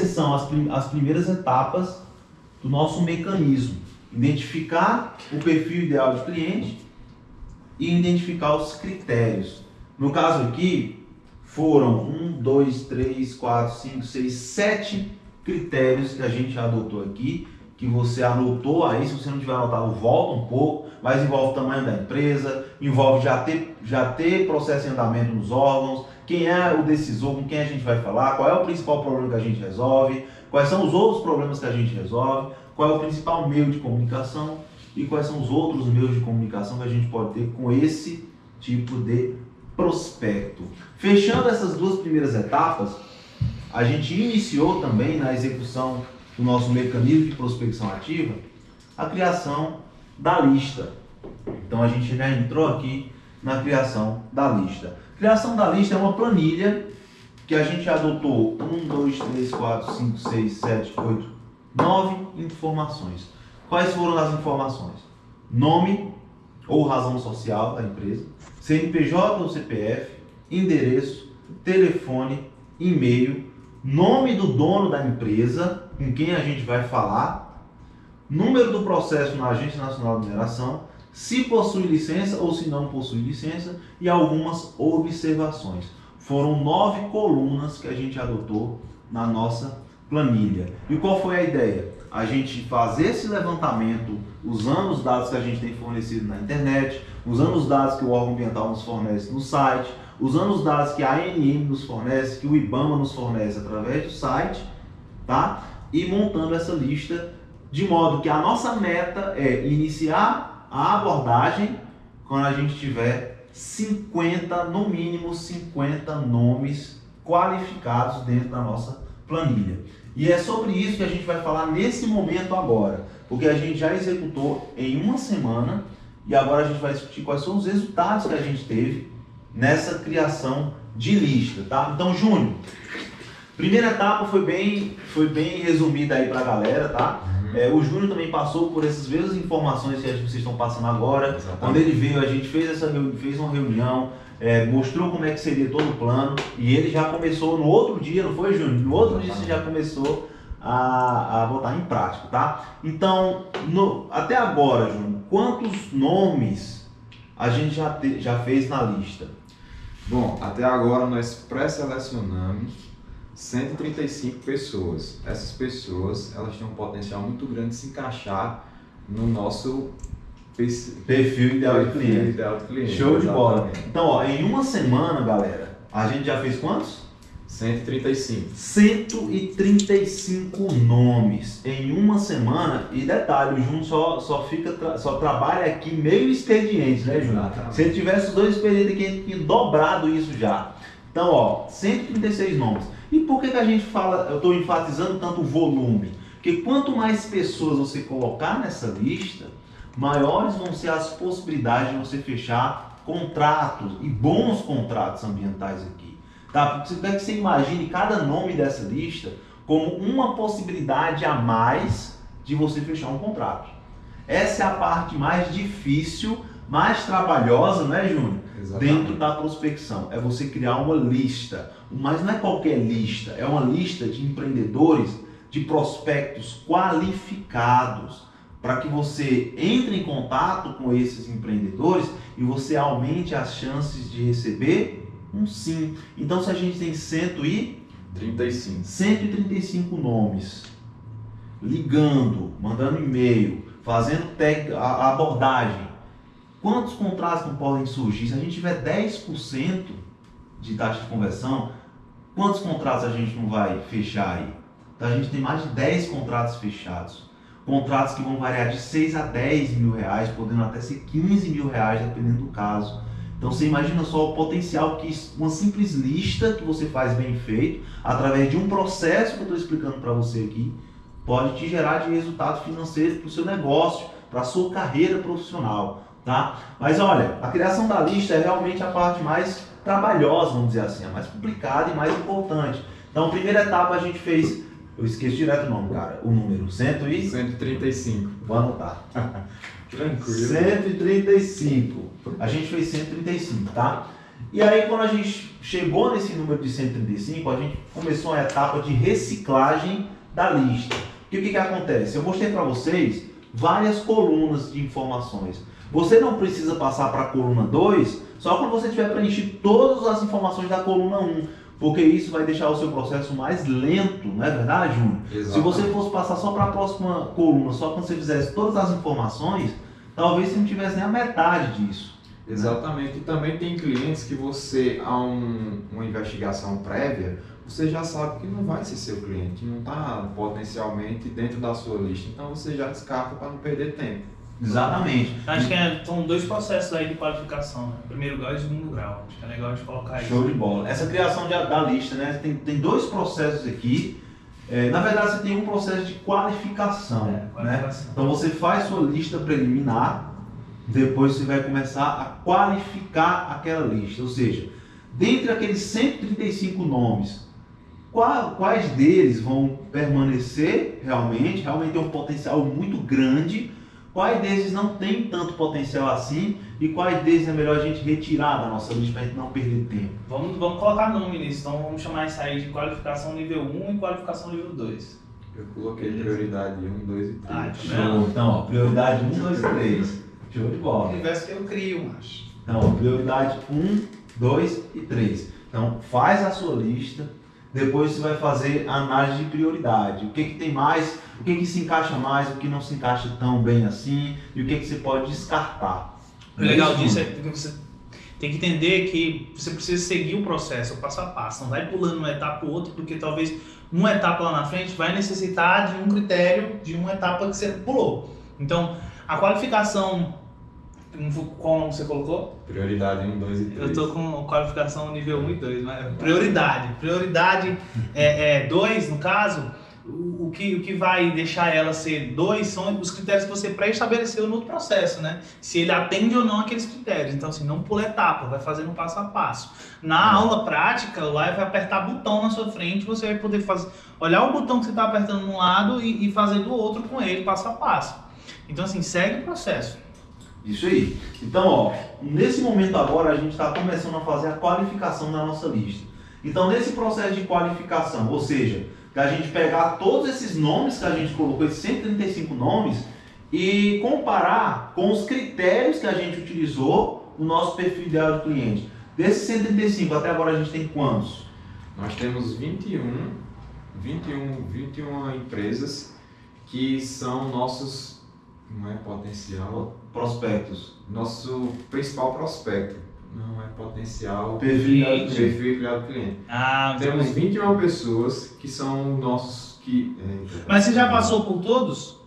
são as primeiras etapas do nosso mecanismo. Identificar o perfil ideal de cliente e identificar os critérios. No caso aqui, foram 1, 2, 3, 4, 5, 6, 7 critérios que a gente adotou aqui, que você anotou aí. Se você não tiver anotado, volta um pouco, mas envolve o tamanho da empresa, envolve já ter processo em andamento nos órgãos, quem é o decisor, com quem a gente vai falar, qual é o principal problema que a gente resolve, quais são os outros problemas que a gente resolve, qual é o principal meio de comunicação e quais são os outros meios de comunicação que a gente pode ter com esse tipo de prospecto. Fechando essas duas primeiras etapas, a gente iniciou também na execução do nosso mecanismo de prospecção ativa a criação da lista. Então a gente já entrou aqui na criação da lista. Criação da lista é uma planilha que a gente adotou 1, 2, 3, 4, 5, 6, 7, 8, 9 informações. Quais foram as informações? Nome ou razão social da empresa, CNPJ ou CPF, endereço, telefone, e-mail, nome do dono da empresa, com quem a gente vai falar, número do processo na Agência Nacional de Mineração, se possui licença ou se não possui licença e algumas observações. Foram 9 colunas que a gente adotou na nossa planilha. E qual foi a ideia? A gente fazer esse levantamento usando os dados que a gente tem fornecido na internet, usando os dados que o órgão ambiental nos fornece no site, usando os dados que a ANM nos fornece, que o IBAMA nos fornece através do site, tá? E montando essa lista de modo que a nossa meta é iniciar a abordagem quando a gente tiver 50, no mínimo 50 nomes qualificados dentro da nossa planilha. E é sobre isso que a gente vai falar nesse momento agora, porque a gente já executou em uma semana e agora a gente vai discutir quais são os resultados que a gente teve nessa criação de lista, tá? Então, Júnior, primeira etapa foi bem resumida aí pra galera, tá? O Júnior também passou por essas mesmas informações que vocês estão passando agora. Exatamente. Quando ele veio, a gente fez uma reunião, mostrou como é que seria todo o plano, e ele já começou no outro dia, não foi, Júnior? No outro dia você já começou a botar em prática, tá? Então, até agora, Júnior, quantos nomes a gente já fez na lista? Bom, até agora nós pré-selecionamos 135 pessoas. Essas pessoas, elas têm um potencial muito grande de se encaixar no nosso Perfil ideal de cliente. Show de bola. Então, ó, em uma semana, galera, a gente já fez quantos? 135. 135 nomes em uma semana. E detalhe, o Júnior só trabalha aqui meio expediente, né, Júnior? Se ele tivesse os 2 expedientes aqui, ele tinha dobrado isso já. Então, ó, 136 nomes. E por que a gente fala, eu estou enfatizando tanto o volume? Porque quanto mais pessoas você colocar nessa lista, maiores vão ser as possibilidades de você fechar contratos e bons contratos ambientais aqui. Tá? Porque você imagine cada nome dessa lista como uma possibilidade a mais de você fechar um contrato. Essa é a parte mais difícil, mais trabalhosa, né, Júnior? Exatamente. Dentro da prospecção. É você criar uma lista, mas não é qualquer lista, é uma lista de empreendedores, de prospectos qualificados, para que você entre em contato com esses empreendedores e você aumente as chances de receber um sim. Então, se a gente tem 135 nomes, ligando, mandando e-mail, fazendo a abordagem, quantos contratos não podem surgir? Se a gente tiver 10% de taxa de conversão, quantos contratos a gente não vai fechar aí? Então, a gente tem mais de 10 contratos fechados. Contratos que vão variar de 6 a 10 mil reais, podendo até ser 15 mil reais, dependendo do caso. Então você imagina só o potencial que uma simples lista que você faz bem feito, através de um processo que eu estou explicando para você aqui, pode te gerar de resultado financeiro para o seu negócio, para a sua carreira profissional, tá? Mas olha, a criação da lista é realmente a parte mais trabalhosa, vamos dizer assim, a mais complicada e mais importante. Então, a primeira etapa a gente fez, eu esqueci direto o nome, cara, o número, 135. Vou anotar. Tranquilo. 135. A gente fez 135, tá? E aí, quando a gente chegou nesse número de 135, a gente começou a etapa de reciclagem da lista. E o que acontece? Eu mostrei para vocês várias colunas de informações. Você não precisa passar para a coluna 2 só quando você tiver preenchido todas as informações da coluna 1, porque isso vai deixar o seu processo mais lento, não é verdade, Júnior? Exatamente. Se você fosse passar só para a próxima coluna, só quando você fizesse todas as informações, talvez você não tivesse nem a metade disso. Exatamente. E também tem clientes que você, a uma investigação prévia, você já sabe que não vai ser seu cliente, que não está potencialmente dentro da sua lista. Então você já descarta para não perder tempo. Exatamente. Acho que são 2 processos aí de qualificação, né? Primeiro grau e segundo grau. Acho que é legal de colocar isso. Show de bola. Essa criação da lista, né? Tem 2 processos aqui. Na verdade, você tem um processo de qualificação, qualificação. Né? Então você faz sua lista preliminar, depois você vai começar a qualificar aquela lista. Ou seja, dentre aqueles 135 nomes, quais deles vão permanecer realmente tem um potencial muito grande, quais deles não tem tanto potencial assim e quais deles é melhor a gente retirar da nossa lista para a gente não perder tempo. Vamos colocar nome nisso, então vamos chamar isso aí de qualificação nível 1 e qualificação nível 2. Eu coloquei prioridade 1, 2 e 3. Show. Então, ó, prioridade 1, 2 e 3. Show de bola. O universo que eu crio, macho. Então, ó, prioridade 1, 2 e 3. Então, faz a sua lista, depois você vai fazer a análise de prioridade. O que tem mais, o que se encaixa mais, o que não se encaixa tão bem assim e o que você pode descartar. O legal disso é que você tem que entender que você precisa seguir o processo, o passo a passo. Não vai pulando uma etapa ou outra, porque talvez uma etapa lá na frente vai necessitar de um critério, de uma etapa que você pulou. Então, a qualificação, qual nome você colocou? Prioridade 1, 2 e 3. Eu estou com qualificação nível 1 e 2, mas prioridade. Prioridade 2, no caso, o que vai deixar ela ser 2 são os critérios que você pré-estabeleceu no processo, né? Se ele atende ou não aqueles critérios. Então, assim, não pula etapa, vai fazendo passo a passo. Na aula prática, lá vai apertar botão na sua frente, você vai poder olhar o botão que você está apertando de um lado e fazer do outro com ele, passo a passo. Então, assim, segue o processo. Isso aí. Então, ó, nesse momento agora a gente está começando a fazer a qualificação da nossa lista. Então, nesse processo de qualificação, ou seja, da gente pegar todos esses nomes que a gente colocou, esses 135 nomes, e comparar com os critérios que a gente utilizou no nosso perfil ideal de cliente. Desses 135, até agora a gente tem quantos? Nós temos 21 empresas que são nossos, não é potencial, prospectos. Nosso principal prospecto. Não é potencial. Perfil ideal do cliente. Temos 21 pessoas que são nossos. Mas você já passou por todos?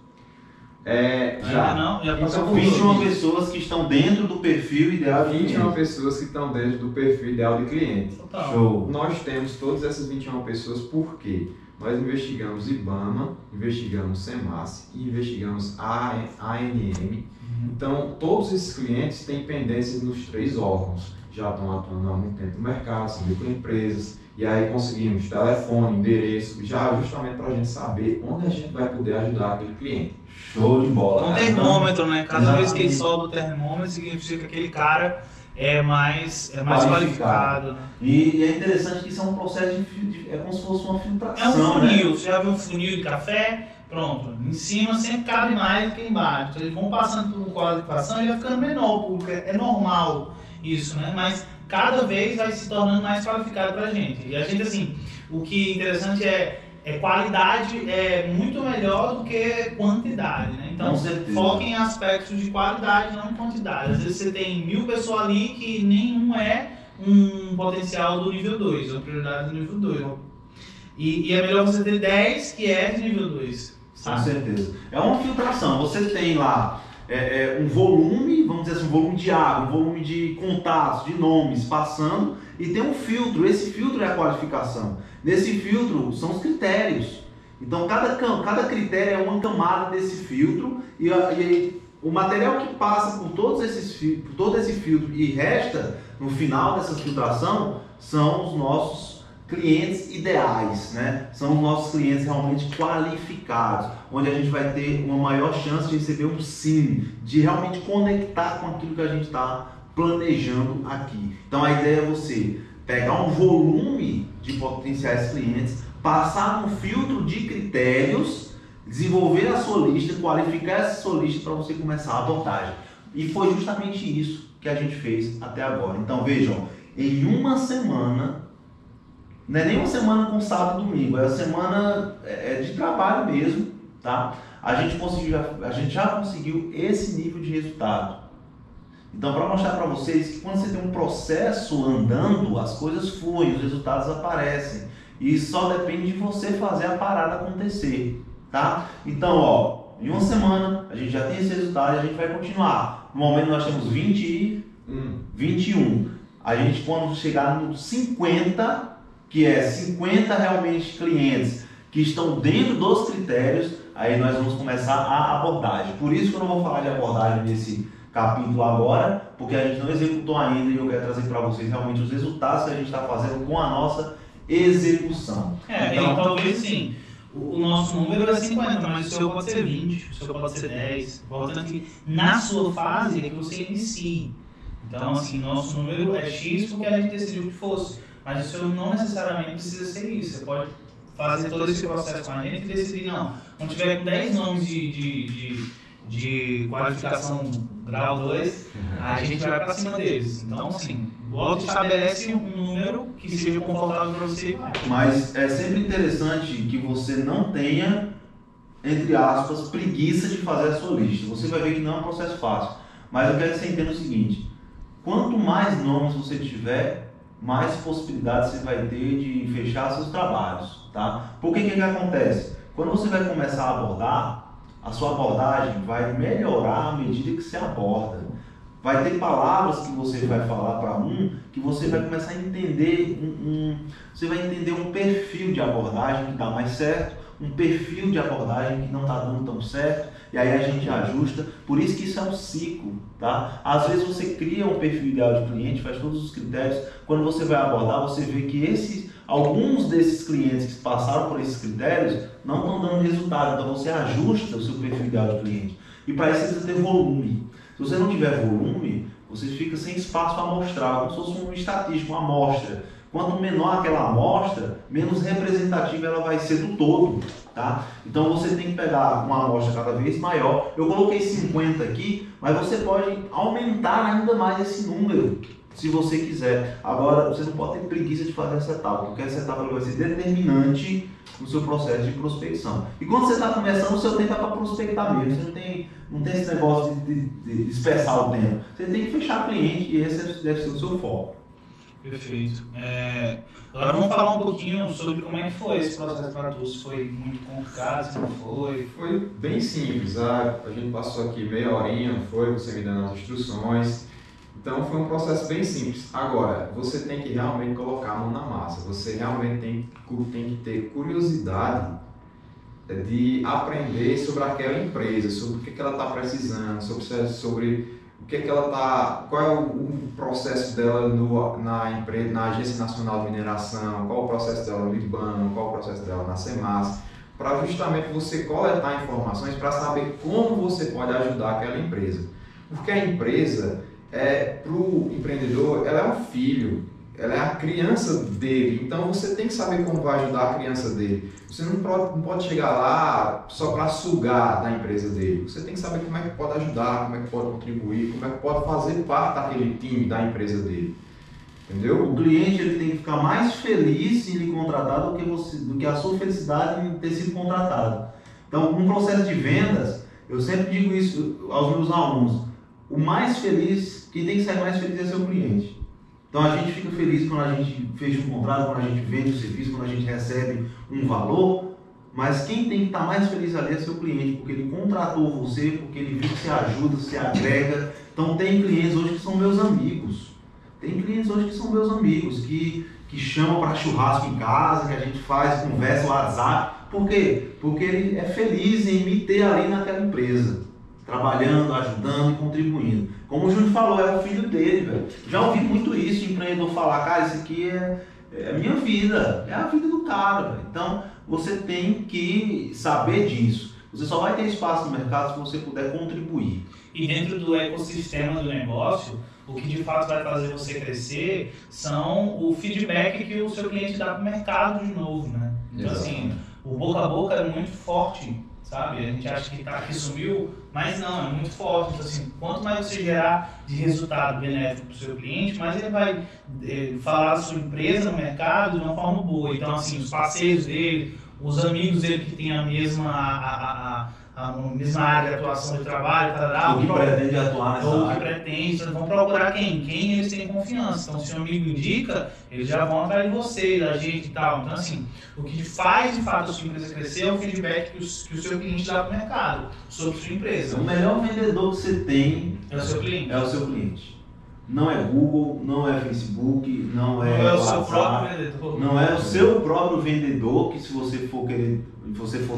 Já. Não? Já passou Então, por 21 todos. pessoas que estão dentro do perfil ideal de cliente. 21 pessoas que estão dentro do perfil ideal de cliente. Total. Show. Nós temos todas essas 21 pessoas porque nós investigamos IBAMA, investigamos SEMAS e investigamos ANM. Então, todos esses clientes têm pendências nos 3 órgãos. Já estão atuando há muito tempo no mercado, são microempresas. E aí conseguimos telefone, endereço, já justamente para a gente saber onde a gente vai poder ajudar aquele cliente. Show de bola. Um termômetro, né? Cada vez que ele sobe o termômetro, significa que aquele cara é mais qualificado. Né? E é interessante que isso é um processo é como se fosse uma filtração. É um funil. Né? Você já viu um funil de café? Pronto. Em cima sempre cabe mais do que embaixo. Então, eles vão passando por qualificação e vai ficando menor. Porque é normal isso, né? Mas cada vez vai se tornando mais qualificado para a gente. E a gente, assim, o que é interessante é qualidade é muito melhor do que quantidade, né? Então, foca em aspectos de qualidade, não em quantidade. Às vezes você tem 1000 pessoas ali que nenhum é um potencial do nível 2, ou prioridade do nível 2. E é melhor você ter 10 que é de nível 2. Com certeza. É uma filtração. Você tem lá um volume, vamos dizer assim, um volume de água, um volume de contatos, de nomes passando, e tem um filtro. Esse filtro é a qualificação. Nesse filtro são os critérios. Então cada critério é uma camada desse filtro e o material que passa por todo esse filtro e resta no final dessa filtração são os nossos clientes ideais, né? São os nossos clientes realmente qualificados, onde a gente vai ter uma maior chance de receber um sim, de realmente conectar com aquilo que a gente está planejando aqui. Então a ideia é você pegar um volume de potenciais clientes, passar um filtro de critérios, desenvolver a sua lista, qualificar essa sua lista para você começar a abordagem. E foi justamente isso que a gente fez até agora. Então vejam, em uma semana, não é nem uma semana com sábado e domingo, é uma semana de trabalho mesmo, tá? A gente já conseguiu esse nível de resultado. Então, para mostrar para vocês que quando você tem um processo andando, as coisas fluem, os resultados aparecem. E só depende de você fazer a parada acontecer, tá? Então, ó, em uma semana a gente já tem esse resultado e a gente vai continuar. No momento nós temos 21. A gente, quando chegar no 50, que é 50 realmente clientes que estão dentro dos critérios, aí nós vamos começar a abordagem. Por isso que eu não vou falar de abordagem nesse capítulo agora, porque a gente não executou ainda e eu quero trazer para vocês realmente os resultados que a gente está fazendo com a nossa execução. Então talvez sim, o nosso número é 50, mas o seu pode ser 20, o seu pode ser 10. Importante que na sua fase é que você inicie. Então, assim, nosso número é X porque a gente decidiu que fosse, mas o seu não necessariamente precisa ser isso. Você pode fazer todo esse processo com a gente e decidir, não, quando tiver 10 nomes de qualificação grau 2, a gente vai para cima deles. Então, assim, o auto estabelece um número que seja confortável para você. Mas é sempre interessante que você não tenha, entre aspas, preguiça de fazer a sua lista. Você vai ver que não é um processo fácil. Mas eu quero que você entenda o seguinte: quanto mais nomes você tiver, mais possibilidades você vai ter de fechar seus trabalhos, tá? Porque o que acontece? Quando você vai começar a abordar, a sua abordagem vai melhorar à medida que você aborda. Vai ter palavras que você vai falar para que você vai começar a entender você vai entender um perfil de abordagem que dá mais certo, um perfil de abordagem que não está dando tão certo, e aí a gente ajusta. Por isso que isso é um ciclo, tá? Às vezes você cria um perfil ideal de cliente, faz todos os critérios, quando você vai abordar, você vê que alguns desses clientes que passaram por esses critérios não estão dando resultado, então você ajusta o seu perfil ideal de cliente. E para isso você precisa ter volume. Se você não tiver volume, você fica sem espaço para amostrar, como se fosse uma estatística, uma amostra. Quanto menor aquela amostra, menos representativa ela vai ser do todo, tá? Então você tem que pegar uma amostra cada vez maior. Eu coloquei 50 aqui, mas você pode aumentar ainda mais esse número, se você quiser. Agora, você não pode ter preguiça de fazer essa etapa, porque essa etapa vai ser determinante no seu processo de prospecção. E quando você está começando, o seu tempo é para prospectar mesmo. Você não tem esse negócio de dispersar o tempo. Você tem que fechar cliente e esse deve ser o seu foco. Perfeito. Agora vamos falar um pouquinho sobre como é que foi esse processo para tu, se foi muito complicado, se não foi. Foi bem simples, a gente passou aqui meia horinha, não foi? Você me dando as instruções. Então foi um processo bem simples. Agora, você tem que realmente colocar a mão na massa, você realmente tem que ter curiosidade de aprender sobre aquela empresa, sobre o que ela está precisando, sobre o que ela tá, qual é o processo dela na Agência Nacional de Mineração, qual é o processo dela no IBAMA, qual é o processo dela na SEMAS, para justamente você coletar informações para saber como você pode ajudar aquela empresa. Porque a empresa, para o empreendedor, ela é um filho, ela é a criança dele, então você tem que saber como vai ajudar a criança dele. Você não pode chegar lá só para sugar da empresa dele, você tem que saber como é que pode ajudar, como é que pode contribuir, como é que pode fazer parte daquele time da empresa dele. Entendeu? O cliente ele tem que ficar mais feliz em lhe contratar do que a sua felicidade em ter sido contratado. Então, no processo de vendas, eu sempre digo isso aos meus alunos, o mais feliz, quem tem que sair mais feliz é seu cliente. Então a gente fica feliz quando a gente fecha um contrato, quando a gente vende o serviço, quando a gente recebe um valor, mas quem tem que estar mais feliz ali é seu cliente, porque ele contratou você, porque ele viu que você ajuda, você agrega. Então tem clientes hoje que são meus amigos, que chamam para churrasco em casa, que a gente faz, conversa, WhatsApp. Por quê? Porque ele é feliz em me ter ali naquela empresa, trabalhando, ajudando e contribuindo. Como o Júnior falou, é o filho dele, velho. Já ouvi muito isso, de empreendedor falar, cara, isso aqui é a minha vida, é a vida do cara, velho. Então, você tem que saber disso. Você só vai ter espaço no mercado se você puder contribuir. E dentro do ecossistema do negócio, o que de fato vai fazer você crescer são o feedback que o seu cliente dá para o mercado de novo, né? Então, assim, o boca a boca é muito forte, sabe? A gente acha que sumiu, mas não, é muito forte. Então, assim, quanto mais você gerar de resultado benéfico para o seu cliente, mais ele vai falar da sua empresa no mercado de uma forma boa. Então, assim, os parceiros dele, os amigos dele que têm a mesma área de atuação de trabalho, ou que pretende atuar nessa área. Ou que pretende, vão procurar quem eles têm confiança. Então, se o amigo indica, eles já vão atrás de você, da gente e tal. Então, assim, o que faz de fato a sua empresa crescer é o feedback que o seu cliente dá para o mercado sobre a sua empresa. O melhor vendedor que você tem é o seu cliente. É o seu cliente. Não é Google, não é Facebook, não é o WhatsApp, seu próprio vendedor. Não é o seu próprio vendedor, que se você for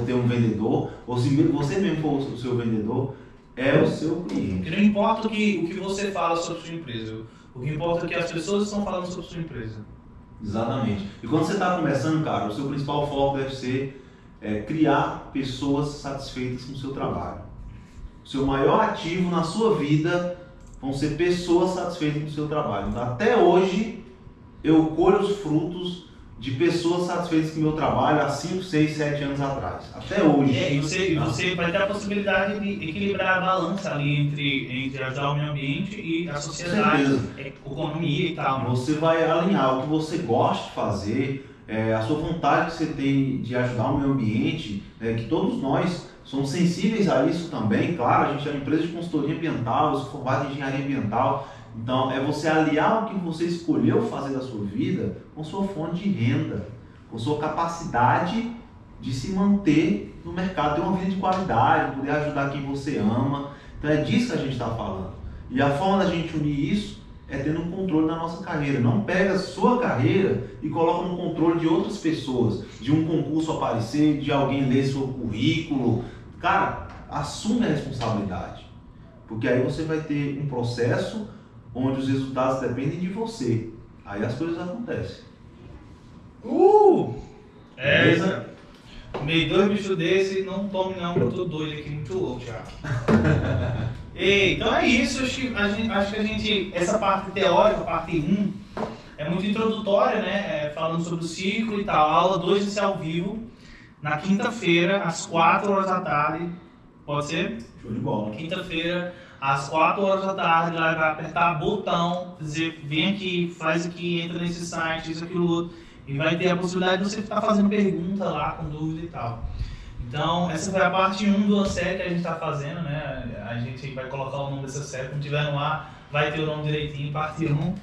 ter um vendedor, ou se você mesmo for o seu vendedor, é o seu cliente. Porque não importa o que você fala sobre a sua empresa, o que importa é o que as pessoas estão falando sobre a sua empresa. Exatamente. E quando você está começando, cara, o seu principal foco deve ser criar pessoas satisfeitas com o seu trabalho. O seu maior ativo na sua vida vão ser pessoas satisfeitas com o seu trabalho. Então, até hoje, eu colho os frutos de pessoas satisfeitas com o meu trabalho há 5, 6, 7 anos atrás. Até hoje. E você vai ter a possibilidade de equilibrar a balança ali entre ajudar o meio ambiente e a sociedade, a economia e tal. Né? Você vai alinhar o que você gosta de fazer, a sua vontade que você tem de ajudar o meio ambiente, que todos nós somos sensíveis a isso também. Claro, a gente é uma empresa de consultoria ambiental, eu sou formado em engenharia ambiental. Então, é você aliar o que você escolheu fazer da sua vida com sua fonte de renda, com sua capacidade de se manter no mercado, ter uma vida de qualidade, poder ajudar quem você ama. Então, é disso que a gente está falando. E a forma da gente unir isso é tendo um controle da nossa carreira. Não pega a sua carreira e coloca no controle de outras pessoas, de um concurso aparecer, de alguém ler seu currículo. Cara, assume a responsabilidade, porque aí você vai ter um processo onde os resultados dependem de você. Aí as coisas acontecem. Beleza? Meio 2 bichos desse, não tome não, que eu tô doido aqui, muito louco já. Então é isso, acho que a gente, essa parte teórica, a parte 1, é muito introdutória, né? Falando sobre o ciclo e tal. A aula 2 vai ser ao vivo, na quinta-feira, às 4 horas da tarde. Pode ser? Show de bola. Quinta-feira, às 4 horas da tarde, lá vai apertar botão, dizer, vem aqui, faz aqui, entra nesse site, isso, aquilo, outro. E vai ter a possibilidade de você ficar fazendo pergunta lá, com dúvida e tal. Então, essa foi a parte 1 de uma série que a gente está fazendo, né? A gente vai colocar o nome dessa série, quando tiver no ar, vai ter o nome direitinho, parte 1.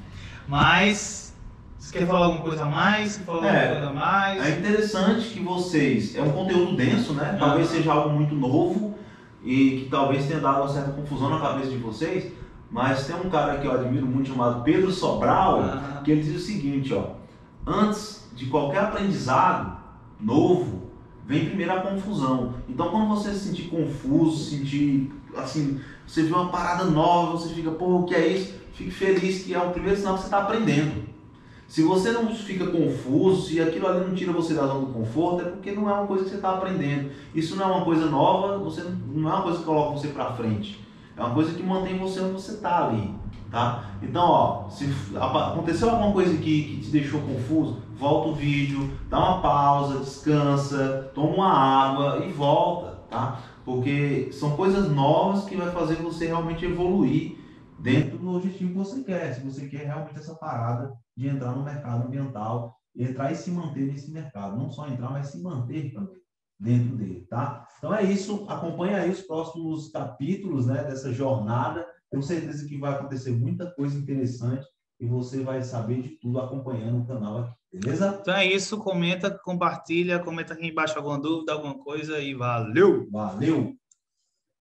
Mas, você quer falar alguma coisa a mais? Quer falar alguma coisa a mais? É interessante que vocês... É um conteúdo denso, né? Talvez seja algo muito novo e que talvez tenha dado uma certa confusão na cabeça de vocês. Mas tem um cara que eu admiro muito chamado Pedro Sobral, que ele diz o seguinte, ó. Antes de qualquer aprendizado novo, vem primeiro a confusão. Então, quando você se sentir confuso, sentir assim, você vê uma parada nova, você fica, pô, o que é isso? Fique feliz que é o primeiro sinal que você está aprendendo. Se você não fica confuso, se aquilo ali não tira você da zona do conforto, é porque não é uma coisa que você está aprendendo. Isso não é uma coisa nova, não é uma coisa que coloca você para frente. É uma coisa que mantém você onde você está ali. Tá? Então, ó, se aconteceu alguma coisa que te deixou confuso, volta o vídeo, dá uma pausa, descansa, toma uma água e volta, tá? Porque são coisas novas que vai fazer você realmente evoluir dentro do objetivo que você quer. Se você quer realmente essa parada de entrar no mercado ambiental, entrar e se manter nesse mercado, não só entrar, mas se manter também dentro dele, tá? Então é isso, acompanha aí os próximos capítulos, né, dessa jornada. Tenho certeza que vai acontecer muita coisa interessante e você vai saber de tudo acompanhando o canal aqui, beleza? Então é isso, comenta, compartilha, comenta aqui embaixo alguma dúvida, alguma coisa e valeu! Valeu!